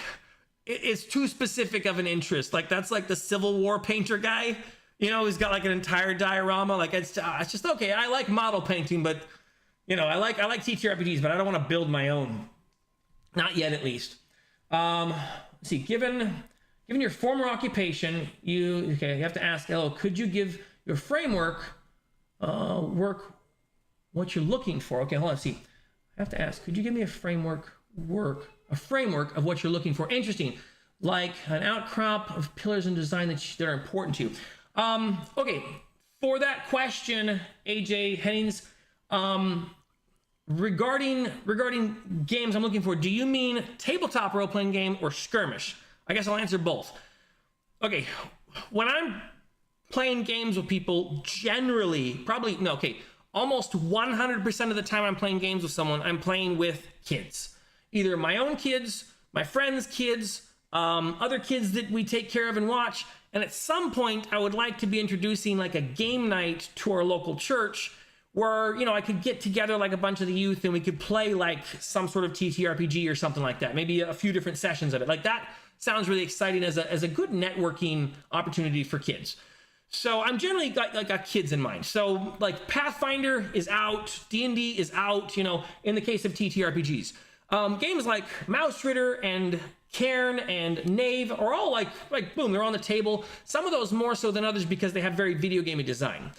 it's too specific of an interest. Like that's like the Civil War painter guy, you know, who's got like an entire diorama. Like it's just, okay, I like model painting, but... You know, I like TTRPGs, but I don't want to build my own. Not yet, at least. Let's see, given your former occupation, you have to ask, hello, could you give your framework work what you're looking for? Okay, hold on, see. I have to ask, could you give me a framework of what you're looking for? Interesting. Like an outcrop of pillars and design that are important to you. Okay, for that question, AJ Hennings, regarding games I'm looking for, do you mean tabletop role-playing game or skirmish? I guess I'll answer both. Okay, when I'm playing games with people, generally, almost 100% of the time I'm playing games with someone, I'm playing with kids. Either my own kids, my friends' kids, other kids that we take care of and watch, and at some point I would like to be introducing like a game night to our local church where, you know, I could get together like a bunch of the youth and we could play like some sort of TTRPG or something like that. Maybe a few different sessions of it. Like that sounds really exciting as a good networking opportunity for kids. So I'm generally got kids in mind. So like Pathfinder is out, D&D is out, you know, in the case of TTRPGs. Games like Mouse Ritter and Cairn and Knave are all like boom, they're on the table. Some of those more so than others because they have very video gamey design.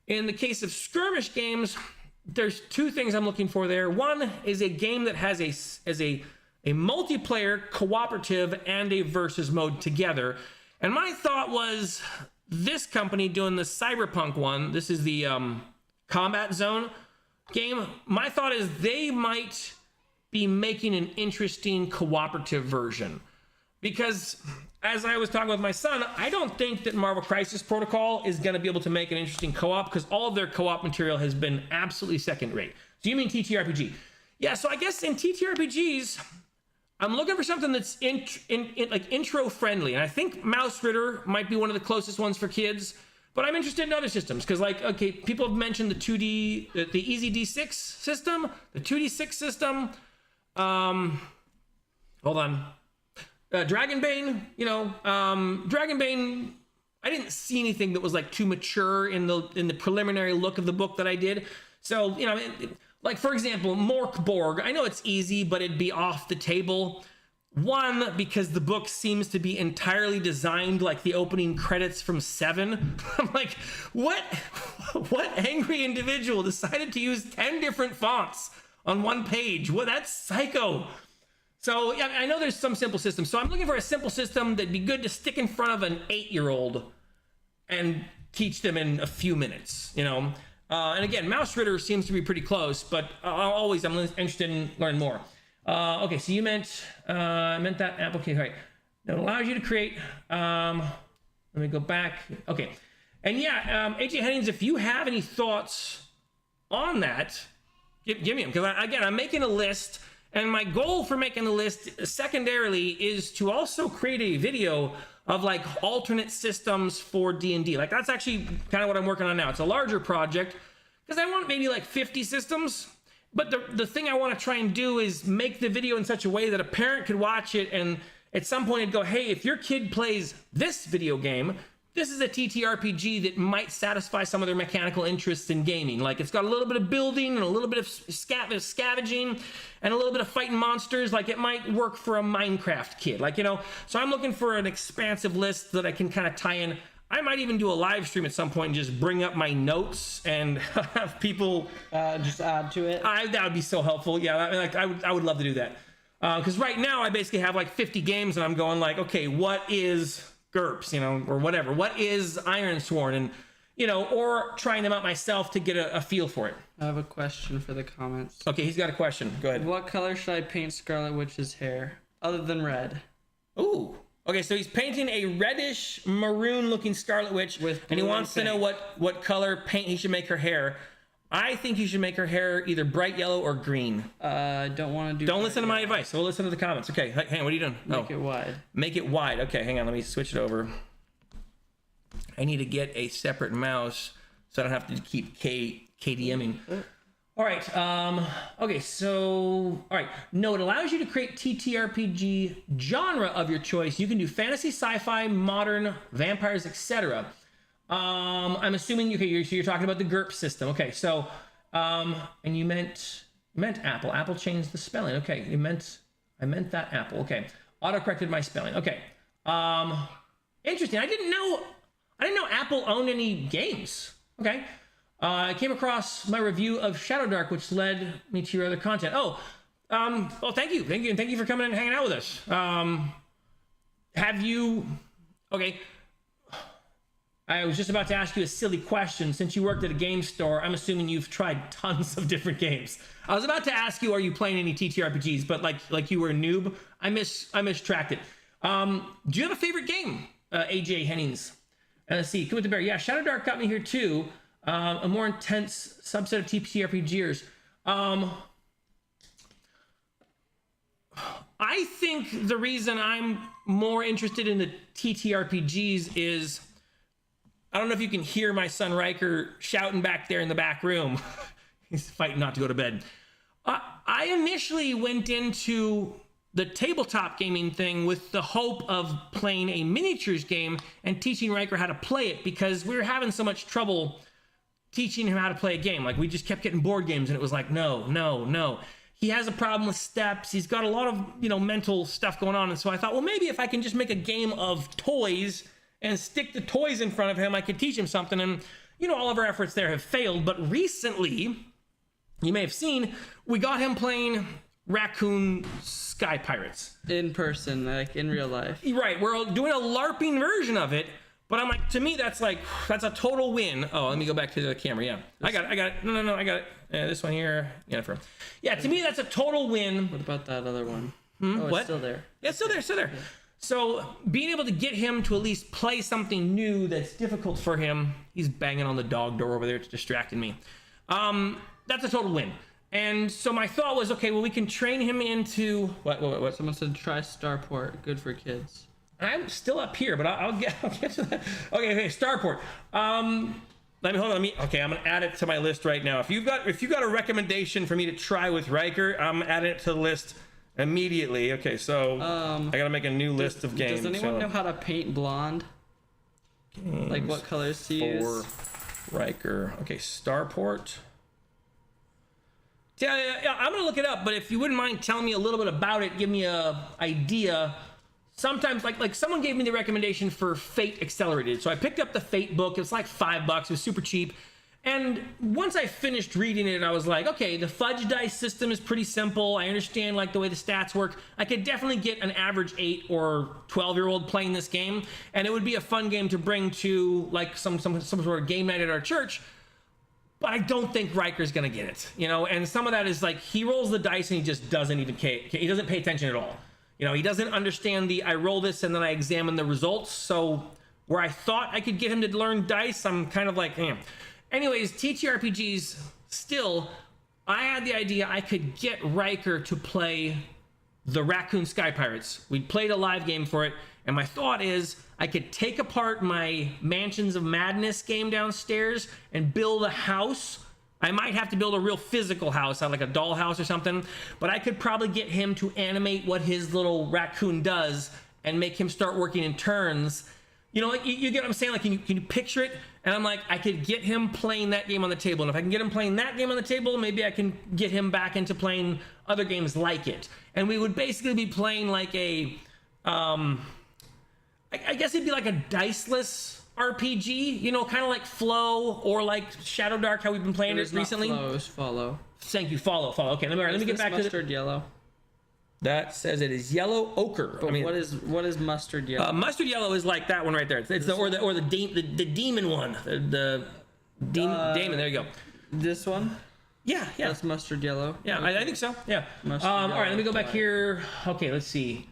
In the case of skirmish games, there's 2 things I'm looking for there. One is a game that has a multiplayer, cooperative, and a versus mode together. And my thought was this company doing the Cyberpunk one, this is the Combat Zone game. My thought is they might be making an interesting cooperative version. Because as I was talking with my son, I don't think that Marvel Crisis Protocol is going to be able to make an interesting co-op because all of their co-op material has been absolutely second rate. So you mean TTRPG? Yeah, so I guess in TTRPGs, I'm looking for something that's intro friendly. And I think Mouse Ritter might be one of the closest ones for kids. But I'm interested in other systems because, like, okay, people have mentioned the 2D, the Easy D6 system, the 2D6 system. Hold on. Dragonbane, you know, Dragonbane, I didn't see anything that was like too mature in the preliminary look of the book that I did. So, you know, like for example, Morkborg, I know it's easy, but it'd be off the table. One, because the book seems to be entirely designed like the opening credits from Seven. I'm like, what angry individual decided to use 10 different fonts on one page? Well, that's psycho. So yeah, I know there's some simple systems. So I'm looking for a simple system that'd be good to stick in front of an 8-year-old and teach them in a few minutes, you know. And again, Mouse Ritter seems to be pretty close, but I'm interested in learning more. Okay, so you meant that application, right? That allows you to create, let me go back. Okay. And yeah, AJ Hennings, if you have any thoughts on that, give me them. Because again, I'm making a list, and my goal for making the list secondarily is to also create a video of like alternate systems for D&D. Like that's actually kind of what I'm working on now. It's a larger project because I want maybe like 50 systems. But the thing I want to try and do is make the video in such a way that a parent could watch it and at some point it'd go, hey, if your kid plays this video game, this is a TTRPG that might satisfy some of their mechanical interests in gaming. Like it's got a little bit of building and a little bit of scavenging and a little bit of fighting monsters. Like it might work for a Minecraft kid. Like, you know, so I'm looking for an expansive list that I can kind of tie in. I might even do a live stream at some point and just bring up my notes and have people just add to it. That would be so helpful. Yeah, like I would love to do that. Because right now I basically have like 50 games and I'm going like, okay, what is GURPS, you know, or whatever. What is Ironsworn? And, you know, or trying them out myself to get a feel for it. I have a question for the comments. Okay, he's got a question. Go ahead. What color should I paint Scarlet Witch's hair other than red? Ooh. Okay, so he's painting a reddish maroon looking Scarlet Witch and he wants to know what color paint he should make her hair. I think you should make her hair either bright yellow or green. Don't want to do. Don't listen to my advice. So we'll listen to the comments. Okay, hang on. What are you doing? Make it wide. Make it wide. Okay, hang on. Let me switch it over. I need to get a separate mouse so I don't have to keep KDMing. All right. Okay. So, all right. No, it allows you to create TTRPG genre of your choice. You can do fantasy, sci-fi, modern, vampires, etc. I'm assuming you're talking about the GURP system. Okay, so and you meant Apple. Apple changed the spelling. Okay, I meant that Apple. Okay, auto-corrected my spelling. Okay, interesting. I didn't know Apple owned any games. Okay, I came across my review of Shadow Dark, which led me to your other content. Well, thank you for coming and hanging out with us. Have you? Okay. I was just about to ask you a silly question. Since you worked at a game store, I'm assuming you've tried tons of different games. I was about to ask you, are you playing any TTRPGs? But like you were a noob, I mistracked it. Do you have a favorite game, AJ Hennings? Let's see. Come with the bear. Yeah, Shadow Dark got me here too. A more intense subset of TTRPGers. I think the reason I'm more interested in the TTRPGs is, I don't know if you can hear my son Riker shouting back there in the back room. He's fighting not to go to bed. I initially went into the tabletop gaming thing with the hope of playing a miniatures game and teaching Riker how to play it, because we were having so much trouble teaching him how to play a game. Like, we just kept getting board games and it was like, no. He has a problem with steps. He's got a lot of, mental stuff going on. And so I thought, well, maybe if I can just make a game of toys and stick the toys in front of him, I could teach him something. And, all of our efforts there have failed. But recently, you may have seen, we got him playing Raccoon Sky Pirates. In person, like in real life. Right, we're doing a LARPing version of it. But I'm like, to me, that's a total win. Oh, let me go back to the camera. Yeah, I got it. No, I got it. This one here, Jennifer. Yeah, to me, that's a total win. What about that other one? Oh, it's still there. Yeah, it's still there. Yeah. So being able to get him to at least play something new that's difficult for him. He's banging on the dog door over there. It's distracting me. That's a total win. And so my thought was, okay, well, we can train him into what? Someone said try Starport. Good for kids. I'm still up here, but I'll get to that. Okay, Starport. Let me. Okay, I'm gonna add it to my list right now. If you've got a recommendation for me to try with Riker, I'm adding it to the list immediately. Okay, so I gotta make a new list of games. Does anyone know how to paint blonde? Games like what colors to use? For Riker. Okay, Starport. Yeah, I'm gonna look it up. But if you wouldn't mind telling me a little bit about it, give me a idea. Sometimes, like someone gave me the recommendation for Fate Accelerated. So I picked up the Fate book. It was like $5. It was super cheap. And once I finished reading it, I was like, okay, the fudge dice system is pretty simple. I understand like the way the stats work. I could definitely get an average 8 or 12-year-old playing this game, and it would be a fun game to bring to like some sort of game night at our church. But I don't think Riker's gonna get it, you know. And some of that is like he rolls the dice and he just doesn't even he doesn't pay attention at all. You know, he doesn't understand the I roll this and then I examine the results. So where I thought I could get him to learn dice, I'm kind of like, eh. Anyways, TTRPGs, still, I had the idea I could get Riker to play the Raccoon Sky Pirates. We played a live game for it, and my thought is I could take apart my Mansions of Madness game downstairs and build a house. I might have to build a real physical house, like a doll house or something, but I could probably get him to animate what his little raccoon does and make him start working in turns. You know, like you get what I'm saying? Like, can you picture it? And I'm like, I could get him playing that game on the table. And if I can get him playing that game on the table, maybe I can get him back into playing other games like it. And we would basically be playing like a, I guess it'd be like a diceless RPG, you know, kind of like Flow or like Shadow Dark, how we've been playing it recently. Flow, it was Follow. Thank you, Follow. Okay, let me get back to the mustard yellow. That says it is yellow ochre. But what is mustard yellow? Mustard yellow is like that one right there. It's the demon one. The demon. There you go. This one? Yeah. That's mustard yellow. Yeah, okay. I think so. Yeah. All right, let me go back here. Okay, let's see.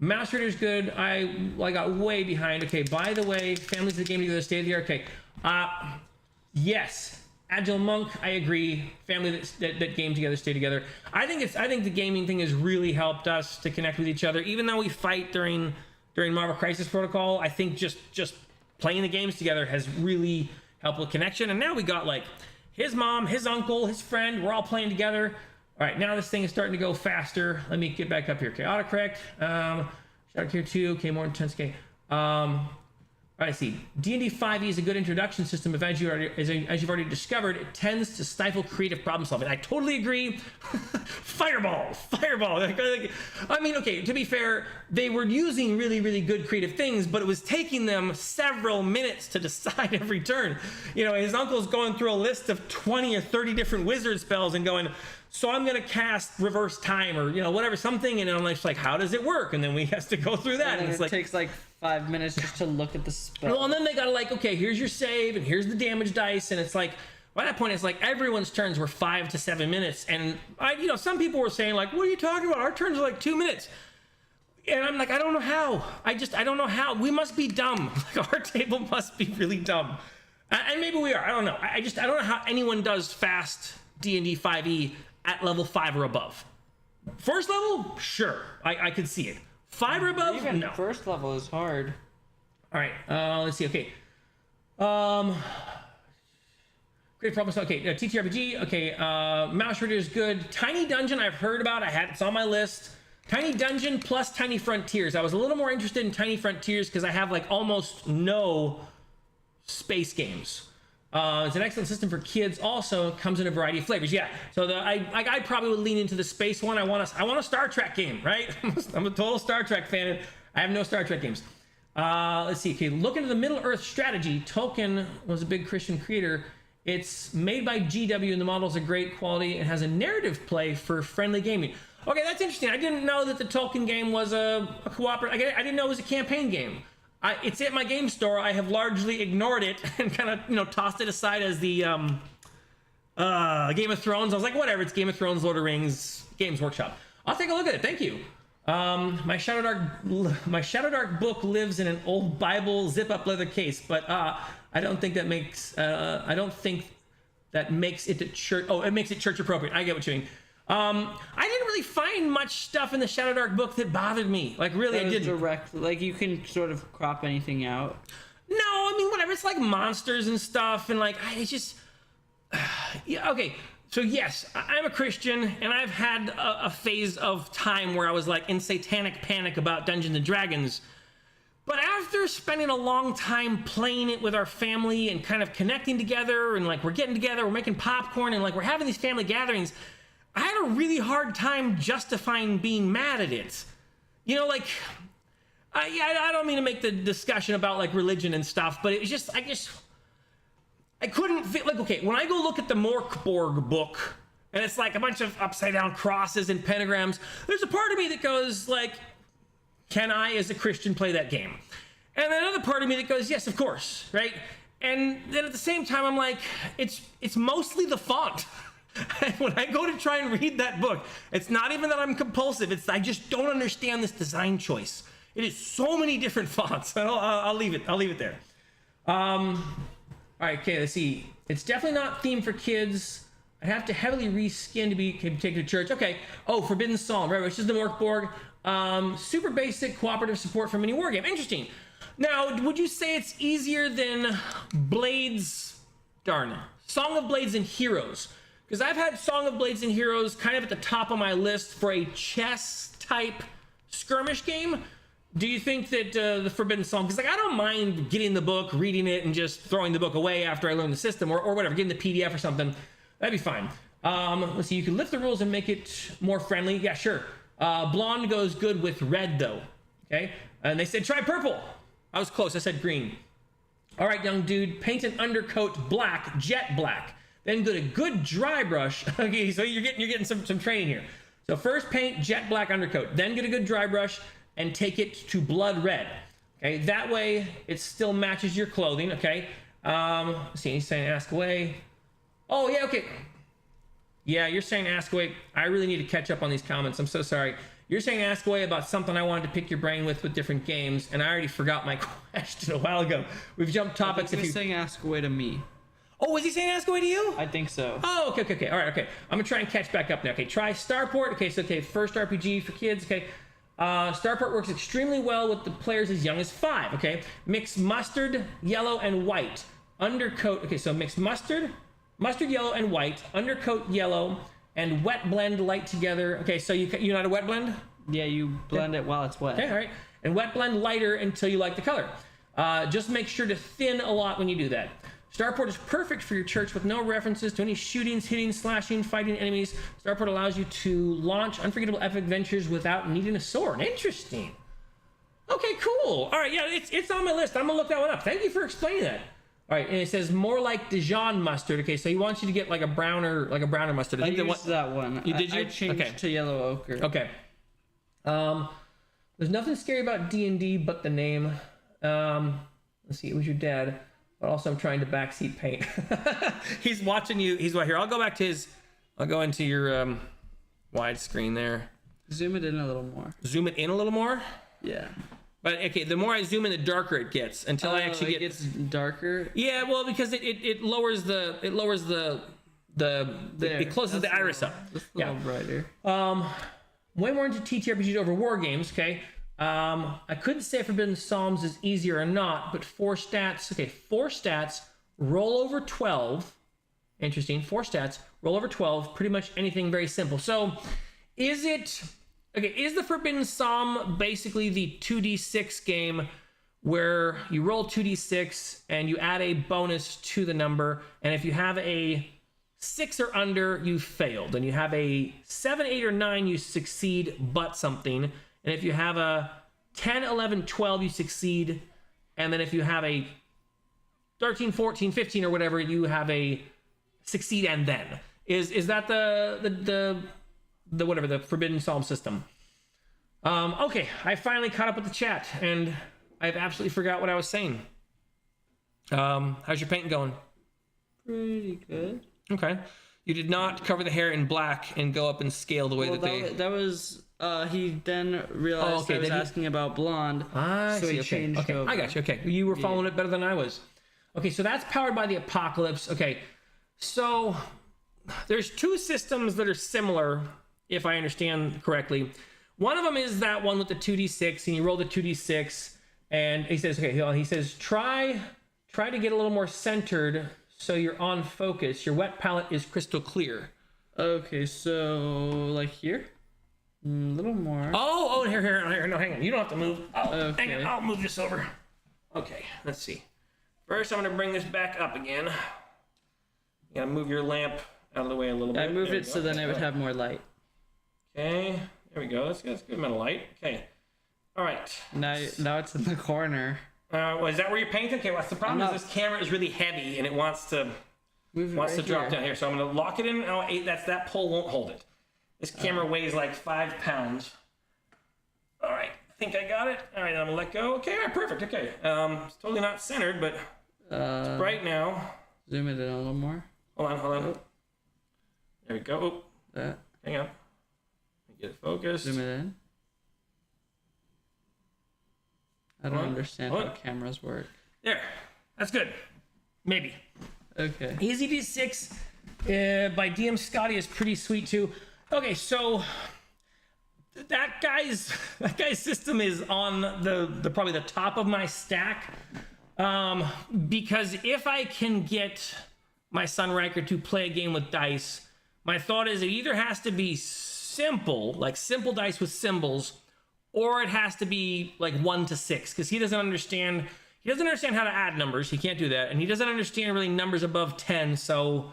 Mouse Raider's good. I got way behind. Okay, by the way, families of the game together, state of the art. Okay. Yes. Agile Monk, I agree. Family that game together, stay together. I think the gaming thing has really helped us to connect with each other. Even though we fight during Marvel Crisis Protocol, I think just playing the games together has really helped with connection. And now we got like his mom, his uncle, his friend. We're all playing together. All right, now this thing is starting to go faster. Let me get back up here. Okay, autocorrect. Shout out here too. Okay, more intense. Okay. All right, I see. D&D 5e is a good introduction system. If as you've already discovered, it tends to stifle creative problem solving. I totally agree. Fireball. I mean, okay, to be fair, they were using really, really good creative things, but it was taking them several minutes to decide every turn. You know, his uncle's going through a list of 20 or 30 different wizard spells and going, so I'm going to cast reverse time or, you know, whatever, something. And I'm like, how does it work? And then we have to go through that. And it's like, takes like 5 minutes just to look at the spell. Well, and then they got to like, okay, here's your save and here's the damage dice. And it's like, by that point, it's like everyone's turns were 5 to 7 minutes. And some people were saying like, what are you talking about? Our turns are like 2 minutes. And I'm like, I don't know how. I don't know how. We must be dumb. Like our table must be really dumb. And maybe we are. I don't know. I don't know how anyone does fast D&D 5e at level 5 or above. First level, sure, I could see it. 5 or above, even no. First level is hard. All right, let's see. Okay, great problem. Okay, TTRPG. Okay, Mouse Raider is good. Tiny Dungeon, I've heard about. It's on my list. Tiny Dungeon plus Tiny Frontiers. I was a little more interested in Tiny Frontiers because I have like almost no space games. It's an excellent system for kids. Also comes in a variety of flavors. Yeah. So I probably would lean into the space one. I want a Star Trek game, right? I'm a total Star Trek fan. I have no Star Trek games. Let's see. Okay. Look into the Middle Earth strategy. Tolkien was a big Christian creator. It's made by GW and the models are great quality and has a narrative play for friendly gaming. Okay, that's interesting. I didn't know that the Tolkien game was a cooperative. I didn't know it was a campaign game. It's at my game store. I have largely ignored it and kind of, tossed it aside as the Game of Thrones. I was like, whatever, it's Game of Thrones, Lord of Rings, Games Workshop. I'll take a look at it. Thank you. My Shadow Dark book lives in an old Bible zip-up leather case, but I don't think that makes it to church. Oh, it makes it church appropriate. I get what you mean. I didn't really find much stuff in the Shadow Dark book that bothered me. Like, really, I didn't. Direct, like, you can sort of crop anything out. No, I mean, whatever. It's like monsters and stuff, and like, it's just... yeah, okay, so yes, I'm a Christian, and I've had a phase of time where I was like in satanic panic about Dungeons and Dragons. But after spending a long time playing it with our family and kind of connecting together, and like, we're getting together, we're making popcorn, and like, we're having these family gatherings, I had a really hard time justifying being mad at it. I don't mean to make the discussion about like religion and stuff, but it was just, I couldn't fit, like, okay, when I go look at the Morkborg book, and it's like a bunch of upside down crosses and pentagrams, there's a part of me that goes like, can I, as a Christian, play that game? And another part of me that goes, yes, of course, right? And then at the same time, I'm like, it's mostly the font. When I go to try and read that book, it's not even that I'm compulsive. I just don't understand this design choice. It is so many different fonts. I'll leave it. I'll leave it there. All right, okay, let's see. It's definitely not themed for kids. I have to heavily reskin to be taken to church. Okay. Oh, Forbidden Psalm, right? Which is the Morkborg. Super basic cooperative support for mini wargame. Interesting. Now, would you say it's easier than Song of Blades and Heroes? Because I've had Song of Blades and Heroes kind of at the top of my list for a chess type skirmish game. Do you think that the Forbidden Psalm, because like I don't mind getting the book, reading it, and just throwing the book away after I learn the system, or whatever, getting the PDF or something, that'd be fine. Let's see, you can lift the rules and make it more friendly. Yeah, sure. Blonde goes good with red though. Okay, and they said try purple. I was close. I said green. All right, young dude, paint an undercoat black, jet black. Then get a good dry brush. Okay, so you're getting some training here. So first paint jet black undercoat, then get a good dry brush and take it to blood red. Okay, that way it still matches your clothing. Okay. Let's see, he's saying ask away. Oh yeah, okay. Yeah, you're saying ask away. I really need to catch up on these comments. I'm so sorry. You're saying ask away about something I wanted to pick your brain with different games, and I already forgot my question a while ago. We've jumped topics. If you're saying ask away to me. Oh, was he saying ask away to you? I think so. Oh, okay. All right, okay. I'm gonna try and catch back up now. Okay, try Starport. Okay, so first RPG for kids. Okay, Starport works extremely well with the players as young as 5. Okay, mix mustard, yellow, and white. Undercoat. Okay, so mix mustard, yellow, and white. Undercoat yellow, and wet blend light together. Okay, so you know how to wet blend? Yeah, you blend it while it's wet. Okay, all right. And wet blend lighter until you like the color. Just make sure to thin a lot when you do that. Starport is perfect for your church with no references to any shootings, hitting, slashing, fighting enemies. Starport allows you to launch unforgettable epic adventures without needing a sword. Interesting. Okay, cool. All right, yeah, it's on my list. I'm gonna look that one up. Thank you for explaining that. All right, and it says more like Dijon mustard. Okay, so he wants you to get like a browner mustard. I used that one. You did you? I changed to yellow ochre. Okay. There's nothing scary about D&D but the name. Let's see, it was your dad. But also I'm trying to backseat paint. He's watching you. He's right here. I'll go into your wide screen there. Zoom it in a little more. Zoom it in a little more? Yeah. But okay, the more I zoom in, the darker it gets until I actually it gets darker. Yeah, well, because it lowers the it closes the iris up. It's a little brighter. Way more into TTRPGs over war games. Okay. I couldn't say if Forbidden Psalms is easier or not, but 4 stats. Okay, 4 stats, roll over 12. Interesting. 4 stats, roll over 12. Pretty much anything very simple. So, is the Forbidden Psalm basically the 2d6 game where you roll 2d6 and you add a bonus to the number, and if you have a 6 or under, you failed, and you have a 7, 8, or 9, you succeed but something. And if you have a 10, 11, 12, you succeed. And then if you have a 13, 14, 15, or whatever, you have a succeed and then. Is that the Forbidden Psalm system? Okay, I finally caught up with the chat, and I've absolutely forgot what I was saying. How's your painting going? Pretty good. Okay. You did not cover the hair in black and go up and scale the way that was... he then realized I was asking about blonde, so he changed over. I got you. Okay, you were following it better than I was. Okay, so that's powered by the Apocalypse. Okay, so there's 2 systems that are similar, if I understand correctly. One of them is that one with the 2d6, and you roll the 2d6, and he says, try to get a little more centered so you're on focus. Your wet palette is crystal clear. Okay, so like here? A little more. Oh, here. No, hang on. You don't have to move. Okay. Hang on. I'll move this over. Okay, let's see. First, I'm going to bring this back up again. You got to move your lamp out of the way a little bit. I moved it so then it would have more light. Okay, there we go. That's a good amount of light. Okay. All right. Now it's in the corner. Well, is that where you're painting? Okay, what's the problem? No. Is this camera is really heavy and it wants to drop down here. So I'm gonna lock it in. Oh, that pole won't hold it. This camera weighs like 5 pounds. All right, I think I got it. All right, I'm gonna let go. Okay, all right, perfect. Okay, it's totally not centered, but it's bright now. Zoom it in a little more. Hold on. Oh. There we go. Oh. That. Hang on. Let me get it focused. Zoom it in. I don't understand how cameras work. There. That's good. Maybe. Okay. Easy D6 by DM Scotty is pretty sweet too. Okay, so that guy's system is on the probably the top of my stack. Because if I can get my son Riker to play a game with dice, my thought is it either has to be simple, like simple dice with symbols, or it has to be like 1 to 6, because he doesn't understand how to add numbers. He can't do that, and he doesn't understand really numbers above 10. So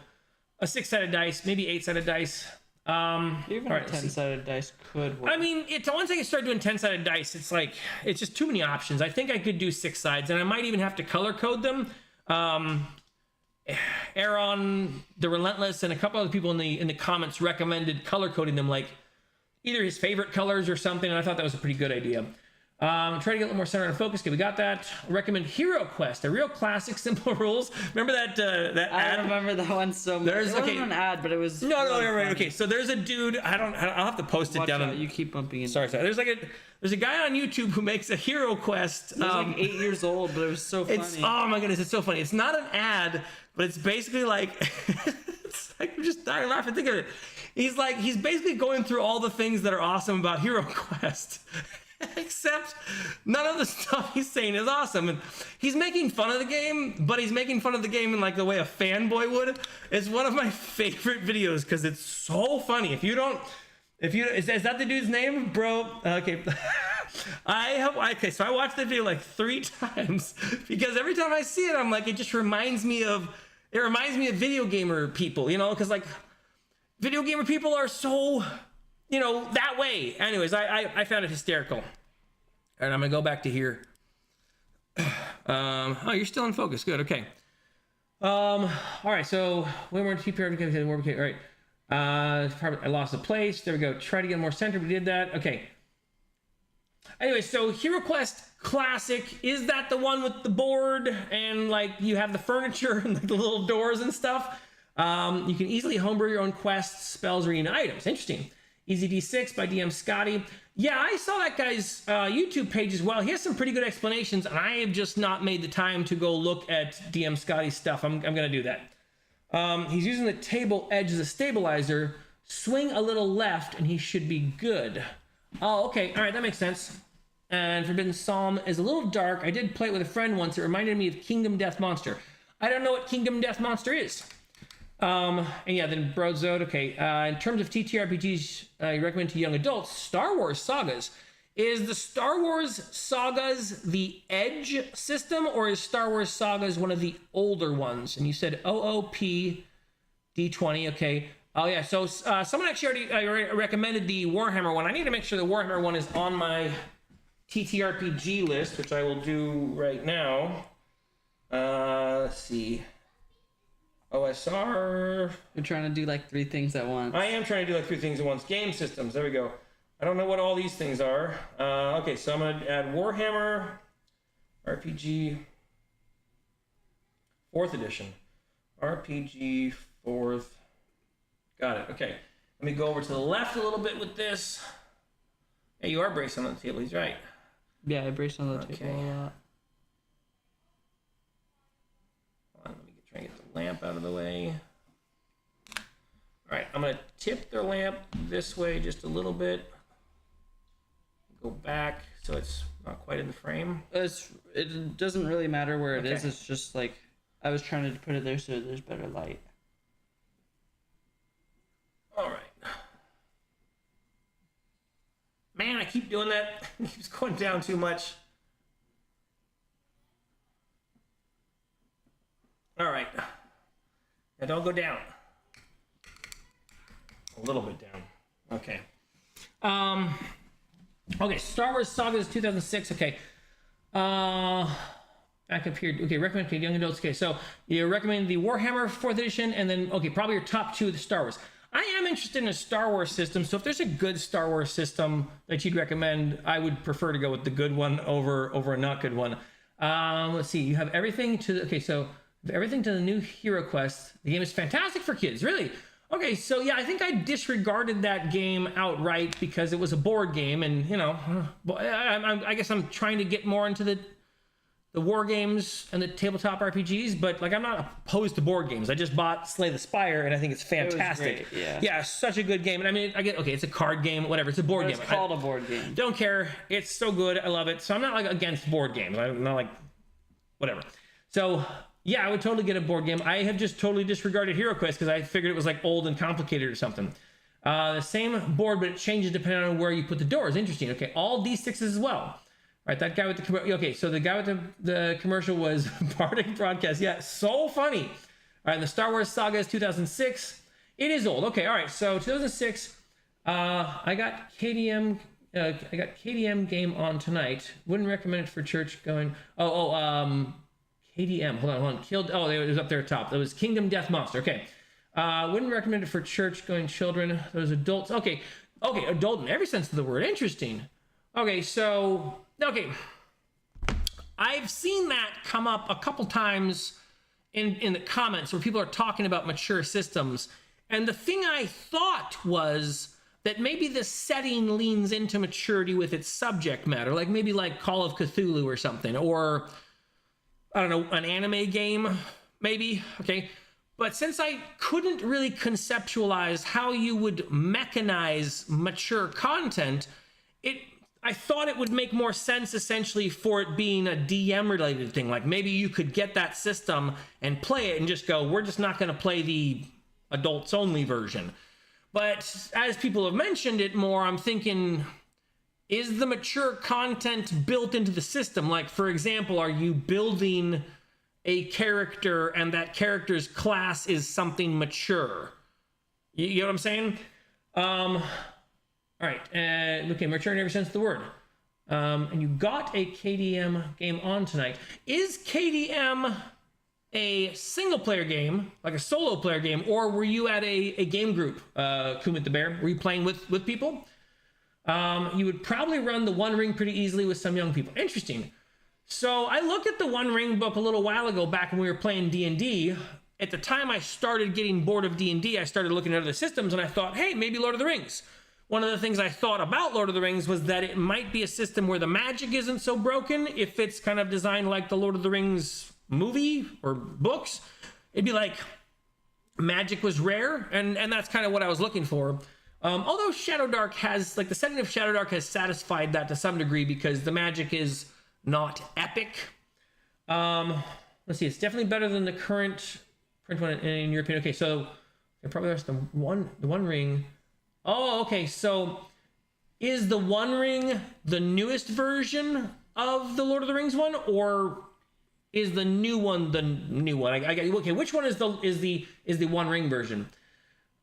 a 6-sided dice, maybe 8-sided dice. Even a 10-sided dice could work. I mean, once I start doing 10-sided dice, it's just too many options. I think I could do 6 sides, and I might even have to color code them. Aaron, the Relentless, and a couple other people in the comments recommended color coding them like either his favorite colors or something, and I thought that was a pretty good idea. Try to get a little more center and focus. Okay, we got that. I recommend Hero Quest, a real classic, simple rules. Remember that ad? I remember that one so much. It wasn't an ad, but it was. No, right. Okay, so there's a dude. I'll have to post it down. You keep bumping into. Sorry. There's a guy on YouTube who makes a Hero Quest. He was like 8 years old, but it was so funny. Oh my goodness, it's so funny. It's not an ad, but it's basically like I'm just dying laughing. Think of it. He's basically going through all the things that are awesome about Hero Quest. Except none of the stuff he's saying is awesome, and he's making fun of the game, but he's making fun of the game in like the way a fanboy would. It's one of my favorite videos because it's so funny. Is that the dude's name, bro? Okay. So I watched the video like 3 times because every time I see it, I'm like, it reminds me of video gamer people, because like video gamer people are so, that way. Anyways, I found it hysterical. And I'm gonna go back to here. Oh, you're still in focus. Good. Okay. All right. So when we're in TPR, all right. I lost the place. There we go. Try to get more centered. We did that. Okay. Anyway, so Hero Quest Classic, is that the one with the board and like you have the furniture and like, the little doors and stuff? You can easily homebrew your own quests, spells, or even items. Interesting. Easy D6 by DM Scotty. Yeah, I saw that guy's YouTube page as well. He has some pretty good explanations, and I have just not made the time to go look at DM Scotty's stuff. I'm going to do that. He's using the table edge as a stabilizer. Swing a little left, and he should be good. Oh, okay. All right, that makes sense. And Forbidden Psalm is a little dark. I did play it with a friend once. It reminded me of Kingdom Death Monster. I don't know what Kingdom Death Monster is. And yeah, then Brodzode. Okay. In terms of TTRPGs, you recommend to young adults, Star Wars Sagas. Is the Star Wars Sagas the Edge system, or is Star Wars Sagas one of the older ones? And you said OOP D20. Okay. Oh yeah. So someone actually already recommended the Warhammer one. I need to make sure the Warhammer one is on my TTRPG list, which I will do right now. Let's see. OSR. You're trying to do like 3 things at once. I am trying to do like 3 things at once. Game systems. There we go. I don't know what all these things are. Okay, so I'm going to add Warhammer RPG 4th edition. RPG 4th. Got it. Okay. Let me go over to the left a little bit with this. Hey, you are bracing on the table. He's right. Yeah, I braced on the table a lot. Let me try and get the lamp out of the way. All right, I'm going to tip the lamp this way just a little bit. Go back so it's not quite in the frame. It doesn't really matter where it is. It's just like I was trying to put it there so there's better light. All right. Man, I keep doing that. It keeps going down too much. All right. Now don't go down. A little bit down. Okay. Okay, Star Wars Saga is 2006. Okay. back up here. Okay, recommend okay, young adults. Okay, so you recommend the Warhammer 4th edition, and then okay, probably your top 2 of the Star Wars. I am interested in a Star Wars system, so if there's a good Star Wars system that you'd recommend, I would prefer to go with the good one over a not good one. Let's see. You have everything to okay, so everything to the new Hero Quest. The game is fantastic for kids. Really. Okay, so yeah, I think I disregarded that game outright because it was a board game, and you know, I guess I'm trying to get more into the war games and the tabletop RPGs, but like I'm not opposed to board games. I just bought Slay the Spire, and I think it's fantastic. It was great, yeah, such a good game. And I mean, I get okay, it's a card game, whatever. It's a board game. It's called a board game. Don't care. It's so good. I love it. So I'm not like against board games. I'm not like whatever. So yeah, I would totally get a board game. I have just totally disregarded Hero Quest because I figured it was like old and complicated or something. The same board, but it changes depending on where you put the doors. Interesting. Okay, all D6s as well. All right, that guy with the okay, so the guy with the commercial was Bardic Broadcast. Yeah, so funny. All right, the Star Wars Saga is 2006. It is old. Okay, all right, so 2006. I got KDM. I got KDM game on tonight. Wouldn't recommend it for church going. KDM. Hold on. Killed. Oh, it was up there at top. That was Kingdom Death Monster. Okay. Wouldn't recommend it for church going children. Those adults. Okay. Adult in every sense of the word. Interesting. Okay, so I've seen that come up a couple times in the comments where people are talking about mature systems, and the thing I thought was that maybe the setting leans into maturity with its subject matter, like maybe like Call of Cthulhu or something, or I don't know, an anime game, maybe. Okay. But since I couldn't really conceptualize how you would mechanize mature content, I thought it would make more sense essentially for it being a DM related thing. Like maybe you could get that system and play it and just go, we're just not going to play the adults only version. But as people have mentioned it more, I'm thinking, is the mature content built into the system? Like, for example, are you building a character and that character's class is something mature? You know what I'm saying? All right, okay, mature in every sense of the word. And you got a KDM game on tonight. Is KDM a single-player game, like a solo-player game, or were you at a game group, Kumit the Bear? Were you playing with people? You would probably run the One Ring pretty easily with some young people. Interesting. So I looked at the One Ring book a little while ago, back when we were playing D&D. At the time I started getting bored of D&D, I started looking at other systems, and I thought, hey, maybe Lord of the Rings. One of the things I thought about Lord of the Rings was that it might be a system where the magic isn't so broken. If it's kind of designed like the Lord of the Rings movie or books, it'd be like magic was rare, and that's kind of what I was looking for. Although Shadowdark has, like, the setting of Shadowdark has satisfied that to some degree because the magic is not epic. Let's see, it's definitely better than the current print one in your opinion. Okay, so probably there's the One Ring. Oh, okay, so is the One Ring the newest version of the Lord of the Rings one, or is the new one the new one? Okay, which one is the One Ring version?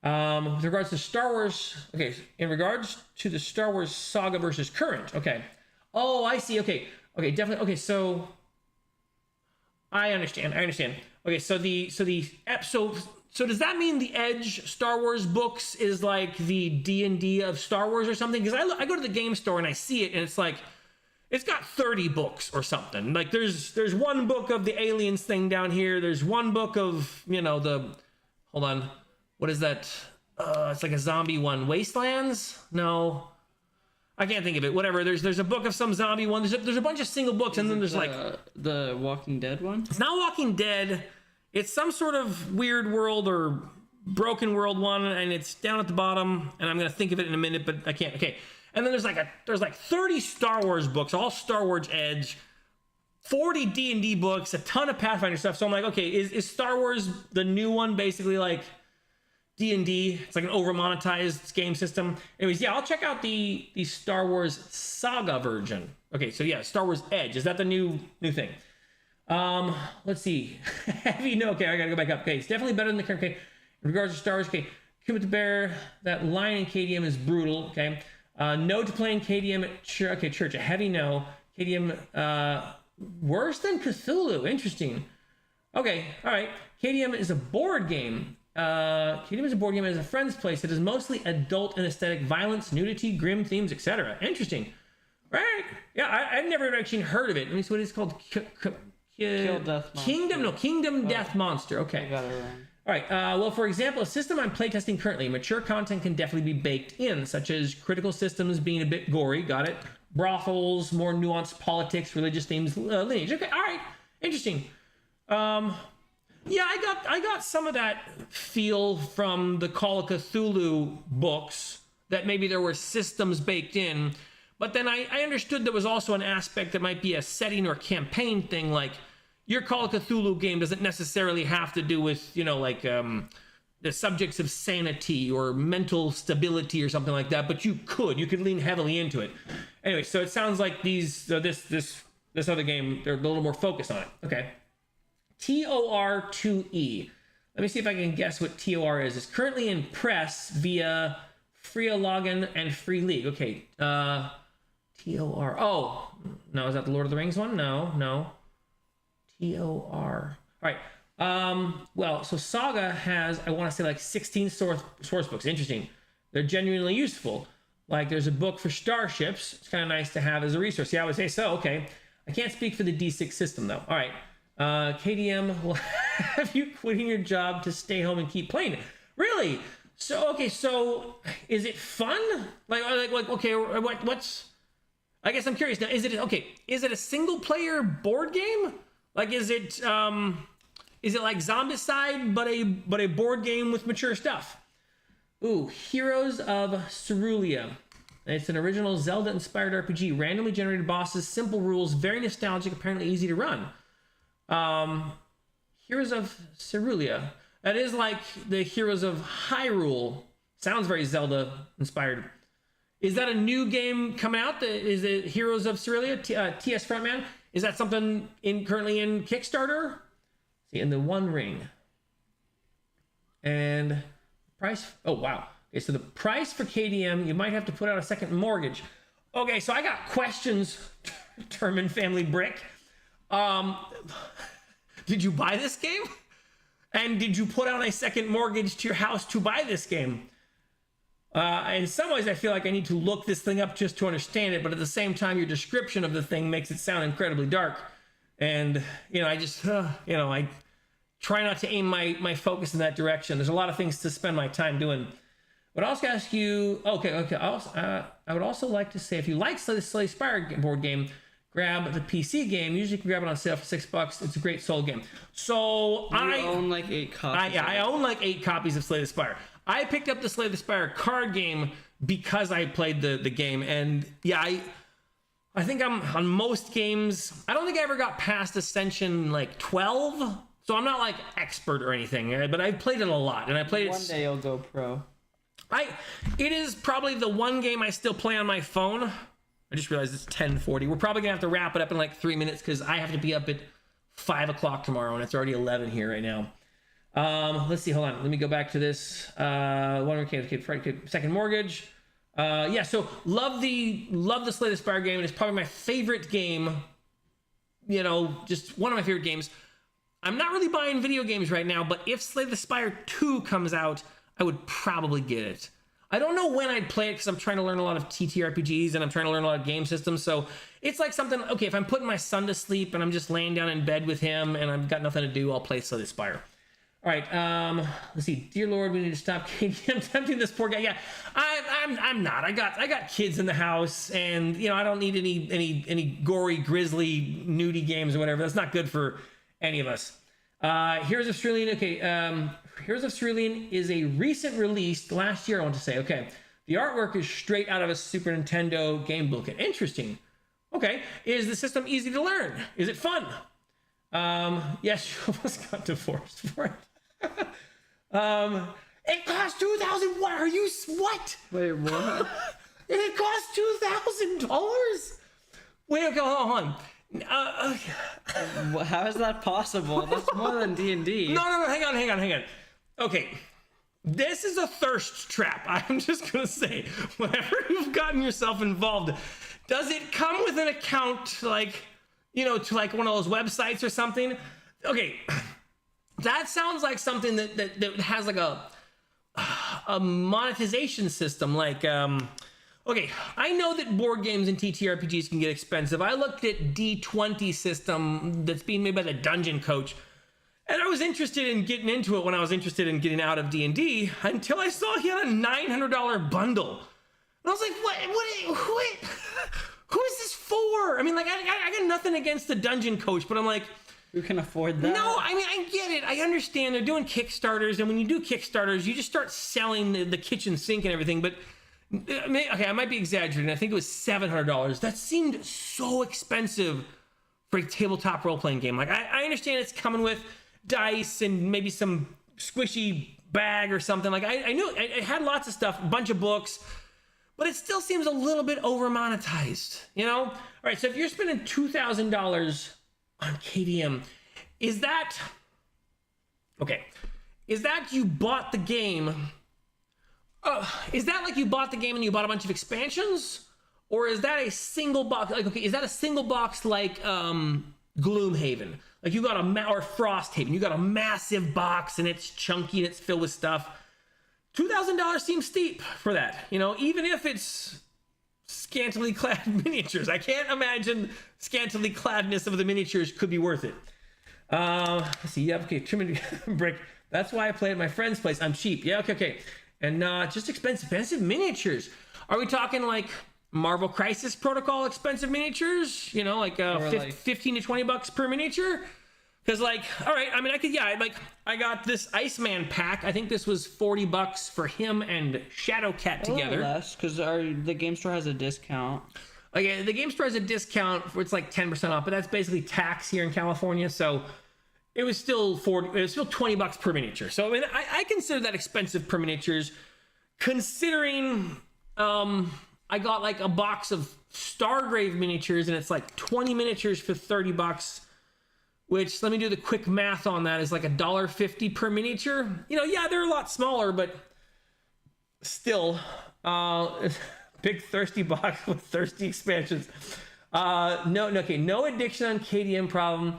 With regards to Star Wars, okay, in regards to the Star Wars saga versus current, okay. Oh, I see, okay, definitely, okay, so I understand. Okay, so does that mean the Edge Star Wars books is like the D&D of Star Wars or something? Because I go to the game store and I see it, and it's like, it's got 30 books or something. Like there's one book of the aliens thing down here. There's one book of, hold on, what is that? It's like a zombie one. Wastelands? No, I can't think of it. Whatever. There's a book of some zombie one. There's a bunch of single books, and then there's like the Walking Dead one. It's not Walking Dead. It's some sort of weird world or broken world one, and it's down at the bottom, and I'm gonna think of it in a minute, but I can't. Okay. And then there's like 30 Star Wars books, all Star Wars Edge, 40 D&D books, a ton of Pathfinder stuff. So I'm like, okay, is Star Wars the new one basically like D&D? It's like an over-monetized game system. Anyways, yeah, I'll check out the Star Wars Saga version. Okay, so yeah, Star Wars Edge. Is that the new thing? Let's see. Okay, I gotta go back up. Okay, it's definitely better than the current. Okay, in regards to Star Wars, okay, Cupid the Bear, that line in KDM is brutal. Okay, no to playing KDM at church. Okay, church, a heavy no. KDM Worse than Cthulhu. Interesting. Okay, all right. KDM is a board game. KDM is a board game as a friend's place. It is mostly adult and aesthetic, violence, nudity, grim themes, etc. Interesting. Right? Yeah, I've never actually heard of it. Let me see what it's called. Kill Death Monster. Kingdom Death Monster. Okay. I got it wrong. All right. Well, for example, a system I'm playtesting currently, mature content can definitely be baked in, such as critical systems being a bit gory. Got it. Brothels, more nuanced politics, religious themes, lineage. Okay. All right. Interesting. Yeah, I got some of that feel from the Call of Cthulhu books, that maybe there were systems baked in, but then I understood there was also an aspect that might be a setting or campaign thing, like your Call of Cthulhu game doesn't necessarily have to do with, like the subjects of sanity or mental stability or something like that, but you could lean heavily into it. Anyway, so it sounds like this other game, they're a little more focused on it. Okay. TOR2E. Let me see if I can guess what TOR is. It's currently in press via Free Login and Free League. Okay. TOR. Oh, no, is that the Lord of the Rings one? No. TOR. All right. Well, so Saga has, I want to say, like 16 source books. Interesting. They're genuinely useful. Like, there's a book for starships. It's kind of nice to have as a resource. Yeah, I would say so. Okay. I can't speak for the D6 system, though. All right. KDM will have you quitting your job to stay home and keep playing it. Really? So, okay, so is it fun? Like okay, what's... I guess I'm curious now. Is it a single player board game? Like, is it like Zombicide, but a board game with mature stuff? Ooh, Heroes of Cerulean. It's an original Zelda-inspired RPG. Randomly generated bosses, simple rules, very nostalgic, apparently easy to run. Heroes of Cerulean. That is like the Heroes of Hyrule. Sounds very Zelda-inspired. Is that a new game coming out? Is it Heroes of Cerulean? TS Frontman? Is that something currently in Kickstarter? See, in the One Ring. And price. Oh, wow. Okay, so the price for KDM, you might have to put out a second mortgage. Okay, so I got questions, Terman Family Brick. Did you buy this game? And did you put out a second mortgage to your house to buy this game? In some ways, I feel like I need to look this thing up just to understand it, but at the same time, your description of the thing makes it sound incredibly dark. And, I just, I try not to aim my focus in that direction. There's a lot of things to spend my time doing. But I'll also ask you, I would also like to say, if you like Slay Spire board game, grab the PC game. Usually you can grab it on sale for $6. It's a great soul game. So I own like 8 copies. I own like 8 copies of Slay the Spire. I picked up the Slay the Spire card game because I played the game. And yeah, I think I'm on most games. I don't think I ever got past Ascension like 12. So I'm not like expert or anything, but I've played it a lot. And I played it. One day you'll go pro. It is probably the one game I still play on my phone. I just realized it's 10:40. We're probably gonna have to wrap it up in like 3 minutes because I have to be up at 5 o'clock tomorrow and it's already 11 here right now. Let's see. Hold on. Let me go back to this. Second mortgage. Yeah. So love the Slay the Spire game. It's probably my favorite game. Just one of my favorite games. I'm not really buying video games right now, but if Slay the Spire 2 comes out, I would probably get it. I don't know when I'd play it because I'm trying to learn a lot of TTRPGs and I'm trying to learn a lot of game systems. So it's like something, okay, if I'm putting my son to sleep and I'm just laying down in bed with him and I've got nothing to do, I'll play Slay the Spire. All right, let's see. Dear Lord, we need to stop KDM tempting this poor guy. Yeah, I'm not. I got kids in the house, and I don't need any gory, grisly, nudie games or whatever. That's not good for any of us. Heroes of Cerulean. Okay, Heroes of Cerulean is a recent release last year. I want to say. Okay, the artwork is straight out of a Super Nintendo game booklet. Interesting. Okay, is the system easy to learn? Is it fun? Yes, she almost got divorced for it. It cost $2,000. What are you? What? Wait, what? It cost $2,000. Wait, okay, hold on. How is that possible? That's more than D&D. No. Hang on. Okay, this is a thirst trap. I'm just gonna say, whenever you've gotten yourself involved, does it come with an account like? to like one of those websites or something. Okay, that sounds like something that has like a monetization system. Like, okay, I know that board games and TTRPGs can get expensive. I looked at D20 system that's being made by the Dungeon Coach, and I was interested in getting into it when I was interested in getting out of D&D until I saw he had a $900 bundle. And I was like, who is this for? I mean, like, I got nothing against the Dungeon Coach, but I'm like, who can afford that? No, I mean, I get it. I understand they're doing Kickstarters, and when you do Kickstarters, you just start selling the kitchen sink and everything. But okay, I might be exaggerating. I think it was $700. That seemed so expensive for a tabletop role-playing game. Like, I understand it's coming with dice and maybe some squishy bag or something. Like, I knew it had lots of stuff, a bunch of books, but it still seems a little bit over monetized, All right, so if you're spending $2,000 on KDM, is that you bought the game? Is that like you bought the game and you bought a bunch of expansions? Or is that a single box? Like, okay, is that a single box like Gloomhaven? Like you got or Frosthaven, you got a massive box and it's chunky and it's filled with stuff. $2,000 seems steep for that, even if it's scantily clad miniatures. I can't imagine scantily cladness of the miniatures could be worth it. Let's see. Yeah, okay. Trim brick. That's why I play at my friend's place. I'm cheap. Yeah, okay. And just expensive miniatures. Are we talking like Marvel Crisis Protocol expensive miniatures? Like 15 to $20 per miniature? Because all right, I mean, I got this Iceman pack. I think this was $40 for him and Shadowcat together. Less, because the game store has a discount. Okay, the game store has a discount where it's like 10% off, but that's basically tax here in California. So it was still $20 per miniature. So I mean, I consider that expensive per miniatures, considering I got like a box of Stargrave miniatures and it's like 20 miniatures for $30. Which, let me do the quick math on that, is like $1.50 per miniature. Yeah, they're a lot smaller, but still, big thirsty box with thirsty expansions. No addiction on KDM problem.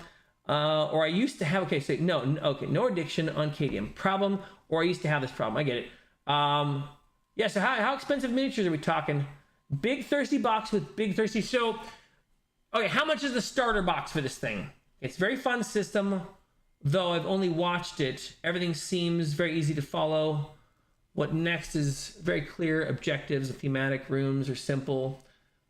Or I used to have, no addiction on KDM problem, or I used to have this problem. I get it. Yeah, so how expensive miniatures are we talking? Big thirsty box with big thirsty. So, okay, how much is the starter box for this thing? It's a very fun system, though I've only watched it. Everything seems very easy to follow. What next is very clear. Objectives, the thematic rooms are simple.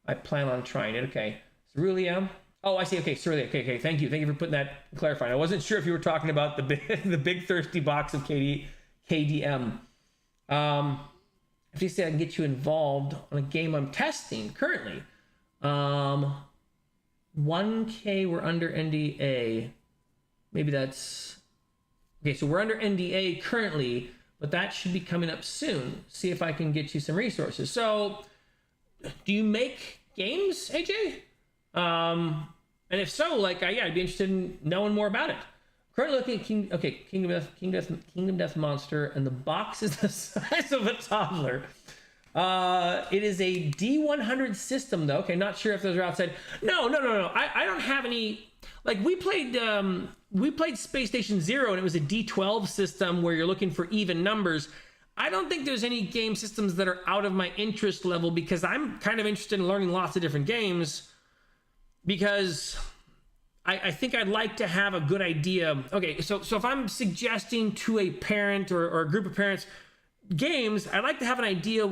I plan on trying it. Okay. Cerulean. Oh, I see. Okay, Cerulean. Okay. Thank you for putting that, clarifying. I wasn't sure if you were talking about the big thirsty box of KDM. If you say I can get you involved on a game I'm testing currently. 1K, we're under NDA. Maybe that's... Okay, so we're under NDA currently, but that should be coming up soon. See if I can get you some resources. So, do you make games, AJ? And if so, I'd be interested in knowing more about it. Currently looking at Kingdom Death Monster, and the box is the size of a toddler. It is a D100 system, though. Okay, not sure if those are outside. No. I don't have any. Like, we played Space Station Zero, and it was a D12 system where you're looking for even numbers. I don't think there's any game systems that are out of my interest level, because I'm kind of interested in learning lots of different games, because I think I'd like to have a good idea. Okay, so if I'm suggesting to a parent or a group of parents games, I'd like to have an idea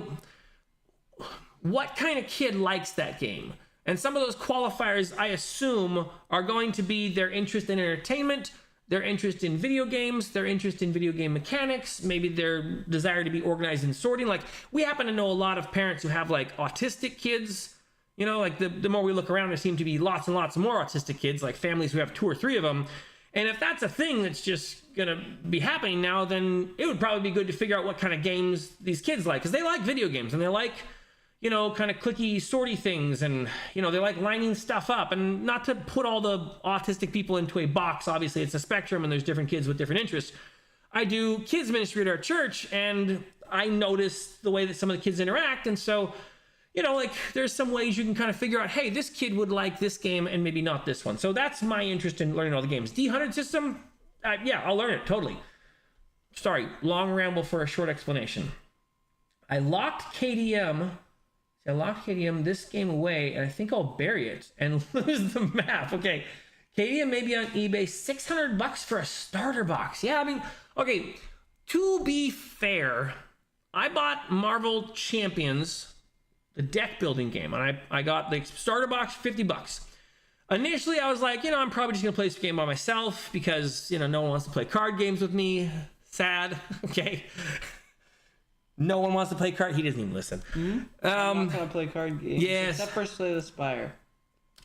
what kind of kid likes that game. And some of those qualifiers, I assume, are going to be their interest in entertainment, their interest in video games, their interest in video game mechanics, maybe their desire to be organized in sorting. Like, we happen to know a lot of parents who have autistic kids. The more we look around, there seem to be lots and lots more autistic kids, like families who have 2 or 3 of them. And if that's a thing that's just going to be happening now, then it would probably be good to figure out what kind of games these kids like. Because they like video games, and they like, kind of clicky, sorty things. And, they like lining stuff up. And not to put all the autistic people into a box. Obviously, it's a spectrum, and there's different kids with different interests. I do kids ministry at our church, and I notice the way that some of the kids interact. And so, you know, like there's some ways you can kind of figure out, hey, this kid would like this game and maybe not this one. So that's my interest in learning all the games. D100 system, yeah, I'll learn it, totally. Sorry, long ramble for a short explanation. I locked KDM this game away, and I think I'll bury it and lose the map. Okay, KDM may be on eBay, $600 for a starter box. Yeah, I mean, okay, to be fair, I bought Marvel Champions, the deck building game, and I got the starter box, $50. Initially, I was like, you know, I'm probably just gonna play this game by myself because, you know, no one wants to play card games with me. Sad. Okay. No one wants to play card. He doesn't even listen. I'm not gonna play card games. Yes. Except for Slay the Spire.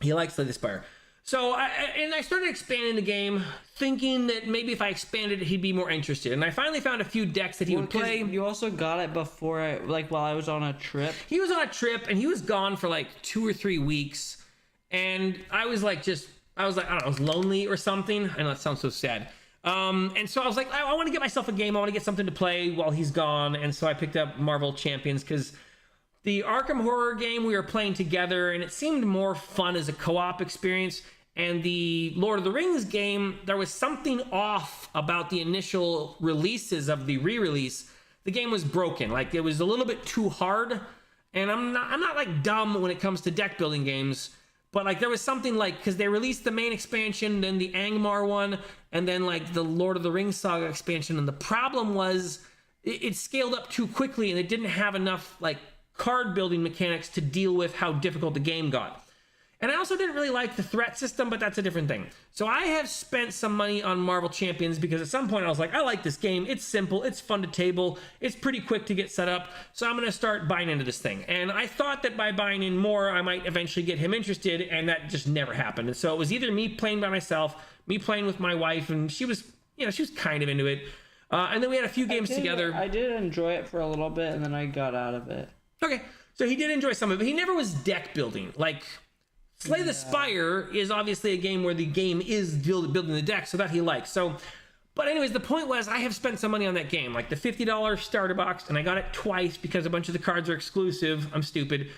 He likes Slay the Spire. So I started expanding the game, thinking that maybe if I expanded it, he'd be more interested. And I finally found a few decks that he would play. You also got it before, while I was on a trip. He was on a trip, and he was gone for like 2 or 3 weeks. And I was like, I don't know, I was lonely or something. I know that sounds so sad. And so I was like, I want to get myself a game. I want to get something to play while he's gone. And so I picked up Marvel Champions because the Arkham Horror game we were playing together, and it seemed more fun as a co-op experience. And the Lord of the Rings game, there was something off about the initial releases of the re-release. The game was broken. Like, it was a little bit too hard. And I'm not like dumb when it comes to deck building games, but like there was something like, because they released the main expansion, then the Angmar one, and then like the Lord of the Rings Saga expansion. And the problem was it scaled up too quickly, and it didn't have enough like card building mechanics to deal with how difficult the game got. And I also didn't really like the threat system, but that's a different thing. So I have spent some money on Marvel Champions because at some point I was like, I like this game. It's simple. It's fun to table. It's pretty quick to get set up. So I'm going to start buying into this thing. And I thought that by buying in more, I might eventually get him interested. And that just never happened. And so it was either me playing by myself, me playing with my wife, and she was kind of into it. And then we had a few games together. I did enjoy it for a little bit, and then I got out of it. Okay. So he did enjoy some of it. He never was deck building. Like, Slay the Spire is obviously a game where the game is building the deck, so that he likes. So, but anyways, the point was I have spent some money on that game, like the $50 starter box, and I got it twice because a bunch of the cards are exclusive. I'm stupid.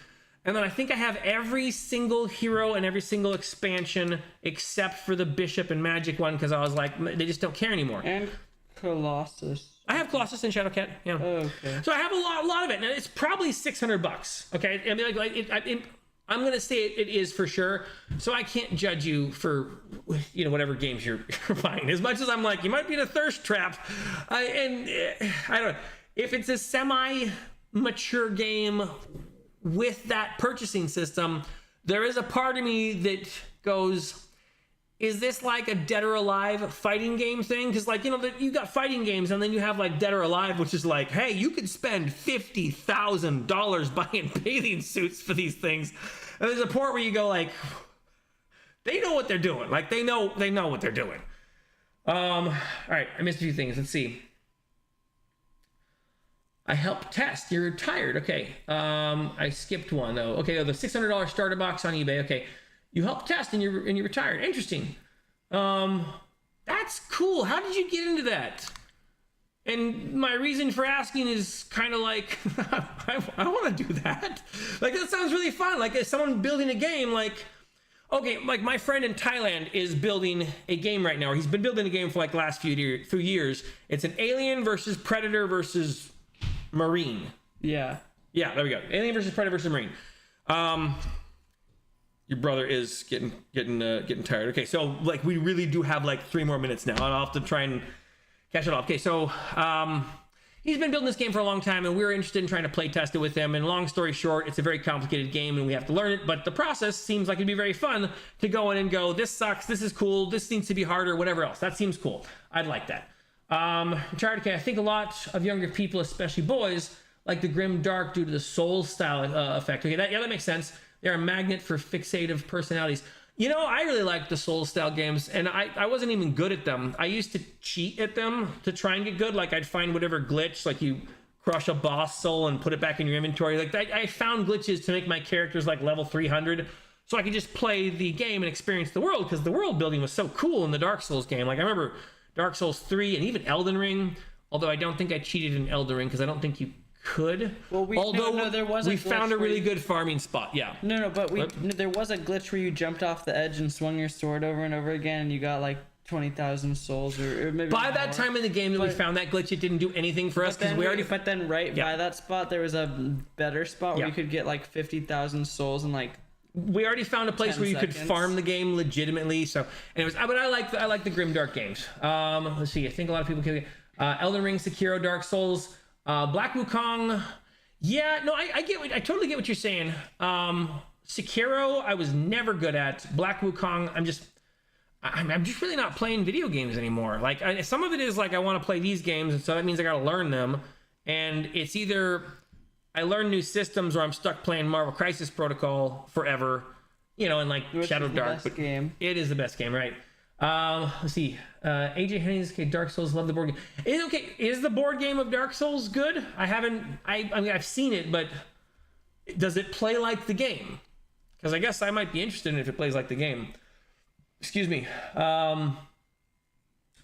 And then I think I have every single hero and every single expansion except for the Bishop and Magic one because I was like, they just don't care anymore. And Colossus. I have Colossus and Shadowcat. Yeah. Oh, okay. So I have a lot of it, and it's probably $600. Okay. I mean, I'm going to say it is for sure. So I can't judge you for, you know, whatever games you're buying. As much as I'm like, you might be in a thirst trap. I don't know. If it's a semi-mature game with that purchasing system, there is a part of me that goes, is this like a Dead or Alive fighting game thing? Because, like, you know, you got fighting games, and then you have like Dead or Alive, which is like, hey, you could spend $50,000 buying bathing suits for these things. And there's a point where you go like, they know what they're doing. Like, they know what they're doing. All right, I missed a few things. Let's see. I helped test. You're retired. Okay. I skipped one though. Okay, the $600 starter box on eBay. Okay. You helped test and you're retired. Interesting. That's cool. How did you get into that? And my reason for asking is kind of like, I want to do that. Like, that sounds really fun. Like, as someone building a game, like, okay, like my friend in Thailand is building a game right now, or he's been building a game for like the last few years. It's an Alien versus Predator versus Marine. Yeah. Yeah, there we go. Alien versus Predator versus Marine. Your brother is getting tired. Okay, so like we really do have like 3 more minutes now. I'll have to try and catch it all. Okay, so he's been building this game for a long time, and we were interested in trying to play test it with him. And long story short, it's a very complicated game, and we have to learn it. But the process seems like it'd be very fun to go in and go, this sucks, this is cool, this needs to be harder, whatever else. That seems cool. I'd like that. Okay, I think a lot of younger people, especially boys, like the grim dark due to the soul style effect. Okay, that makes sense. They're a magnet for fixative personalities. You know, I really like the soul style games, and I wasn't even good at them. I used to cheat at them to try and get good. Like, I'd find whatever glitch, like you crush a boss soul and put it back in your inventory. Like, I found glitches to make my characters like level 300, so I could just play the game and experience the world, because the world building was so cool in the Dark Souls game. Like, I remember Dark Souls 3 and even Elden Ring, although I don't think I cheated in Elden Ring, because I don't think you could. Well, although there was we a glitch found a where really you- good farming spot. Yeah. No, but there was a glitch where you jumped off the edge and swung your sword over and over again, and you got like 20,000 souls, or maybe By more. that time in the game that we found that glitch, it didn't do anything for us because we already. But then by that spot, there was a better spot where you could get like 50,000 souls and like. We already found a place 10 where you could seconds. farm the game legitimately. So, anyways, but I like the grimdark games. Let's see. I think a lot of people can. Elden Ring, Sekiro, Dark Souls, Black Wukong. Yeah, no, I totally get what you're saying. Sekiro, I was never good at. Black Wukong, I'm just really not playing video games anymore. Like some of it is like I want to play these games, and so that means I got to learn them. And it's either I learn new systems or I'm stuck playing Marvel Crisis Protocol forever, and like Shadow Dark. But game. it is the best game, right? Let's see. AJ Henry's okay. Dark Souls, love the board game. Is the board game of Dark Souls good? I mean, I've seen it, but does it play like the game? Because I guess I might be interested in if it plays like the game. Excuse me. I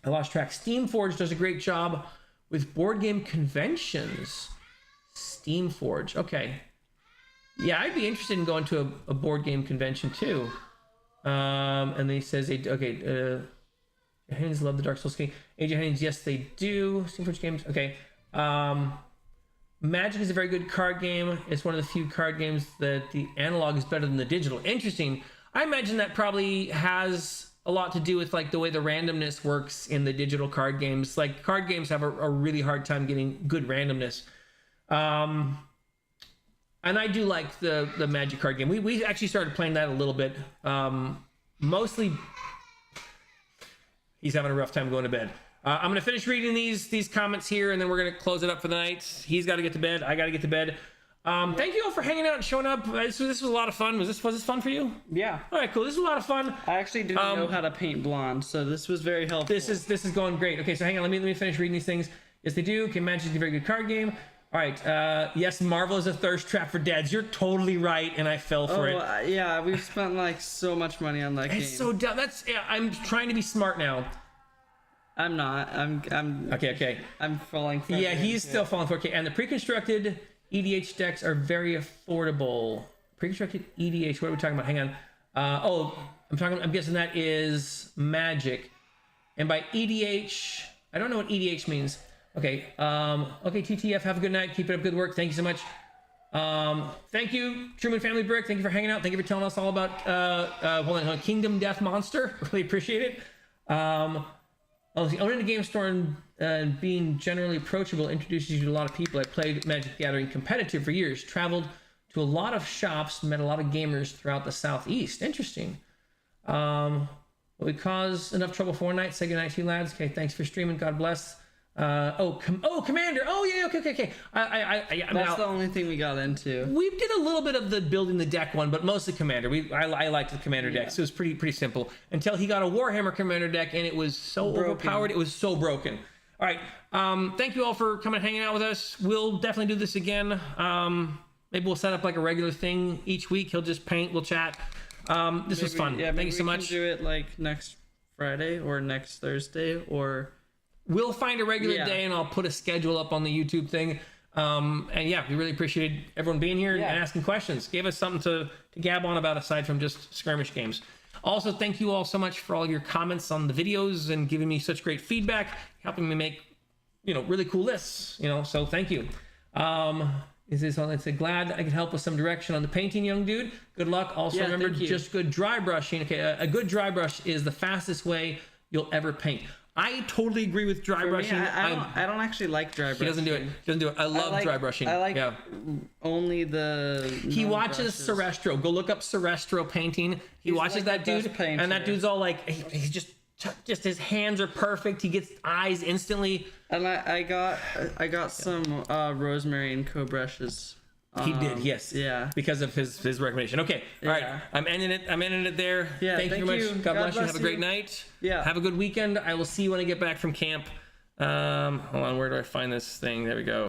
lost track. Steamforge does a great job with board game conventions. Steamforge. Okay. Yeah, I'd be interested in going to a board game convention too. And then he says, okay, Hennings love the Dark Souls game. AJ Hennings, yes, they do. Steamforge games. Okay. Magic is a very good card game. It's one of the few card games that the analog is better than the digital. Interesting. I imagine that probably has a lot to do with like the way the randomness works in the digital card games. Like card games have a really hard time getting good randomness. And I do like the Magic card game. We actually started playing that a little bit. Mostly, he's having a rough time going to bed. I'm gonna finish reading these comments here, and then we're gonna close it up for the night. He's got to get to bed. I got to get to bed. Thank you all for hanging out and showing up. This was a lot of fun. Was this fun for you? Yeah. All right, cool. This was a lot of fun. I actually didn't know how to paint blonde, so this was very helpful. This is going great. Okay, so hang on. Let me finish reading these things. Yes, they do. Okay, Magic is a very good card game. All right. Yes, Marvel is a thirst trap for dads. You're totally right, and I fell for it. Yeah, we've spent like so much money on that game. It's so dumb. I'm trying to be smart now. I'm not. I'm Okay. I'm falling for it. Yeah, he's still falling for it. Okay, and the pre-constructed EDH decks are very affordable. Pre-constructed EDH. What are we talking about? Hang on. I'm guessing that is Magic. And by EDH, I don't know what EDH means. Okay. Okay, TTF, have a good night. Keep it up. Good work. Thank you so much. Thank you, Truman Family Brick. Thank you for hanging out. Thank you for telling us all about hold on, Kingdom Death Monster. Really appreciate it. Owning a game store and being generally approachable introduces you to a lot of people. I played Magic the Gathering competitive for years, traveled to a lot of shops, met a lot of gamers throughout the Southeast. Interesting. Will we cause enough trouble for one night? Say goodnight to you lads. Okay, thanks for streaming. God bless. Commander. Oh yeah, okay. That's the only thing we got into. We did a little bit of the building the deck one, but mostly Commander. I liked the Commander deck, so it was pretty simple. Until he got a Warhammer Commander deck, and it was so overpowered. It was so broken. All right. Thank you all for coming and hanging out with us. We'll definitely do this again. Maybe we'll set up like a regular thing each week. He'll just paint. We'll chat. This was fun. Yeah, thank you so much. We can do it like next Friday or next Thursday or. We'll find a regular day, and I'll put a schedule up on the YouTube thing. And yeah, we really appreciated everyone being here and asking questions. Gave us something to gab on about aside from just skirmish games. Also, thank you all so much for all your comments on the videos and giving me such great feedback, helping me make, really cool lists. So thank you. Is this all? I'd say glad I could help with some direction on the painting, young dude. Good luck. Also remember, just good dry brushing. Okay, a good dry brush is the fastest way you'll ever paint. I totally agree with dry brushing. I don't actually like dry brushing. He doesn't do it. I love dry brushing. I like only the. He watches Serestro. Go look up Serestro painting. He watches that dude, and that dude's all like, he's just his hands are perfect. He gets eyes instantly. And I got some Rosemary and Co brushes. He did, yes. Yeah. Because of his recommendation. Okay. All right. I'm ending it there. Yeah. Thank you very much. God bless you. Have a great night. Yeah. Have a good weekend. I will see you when I get back from camp. Hold on. Where do I find this thing? There we go.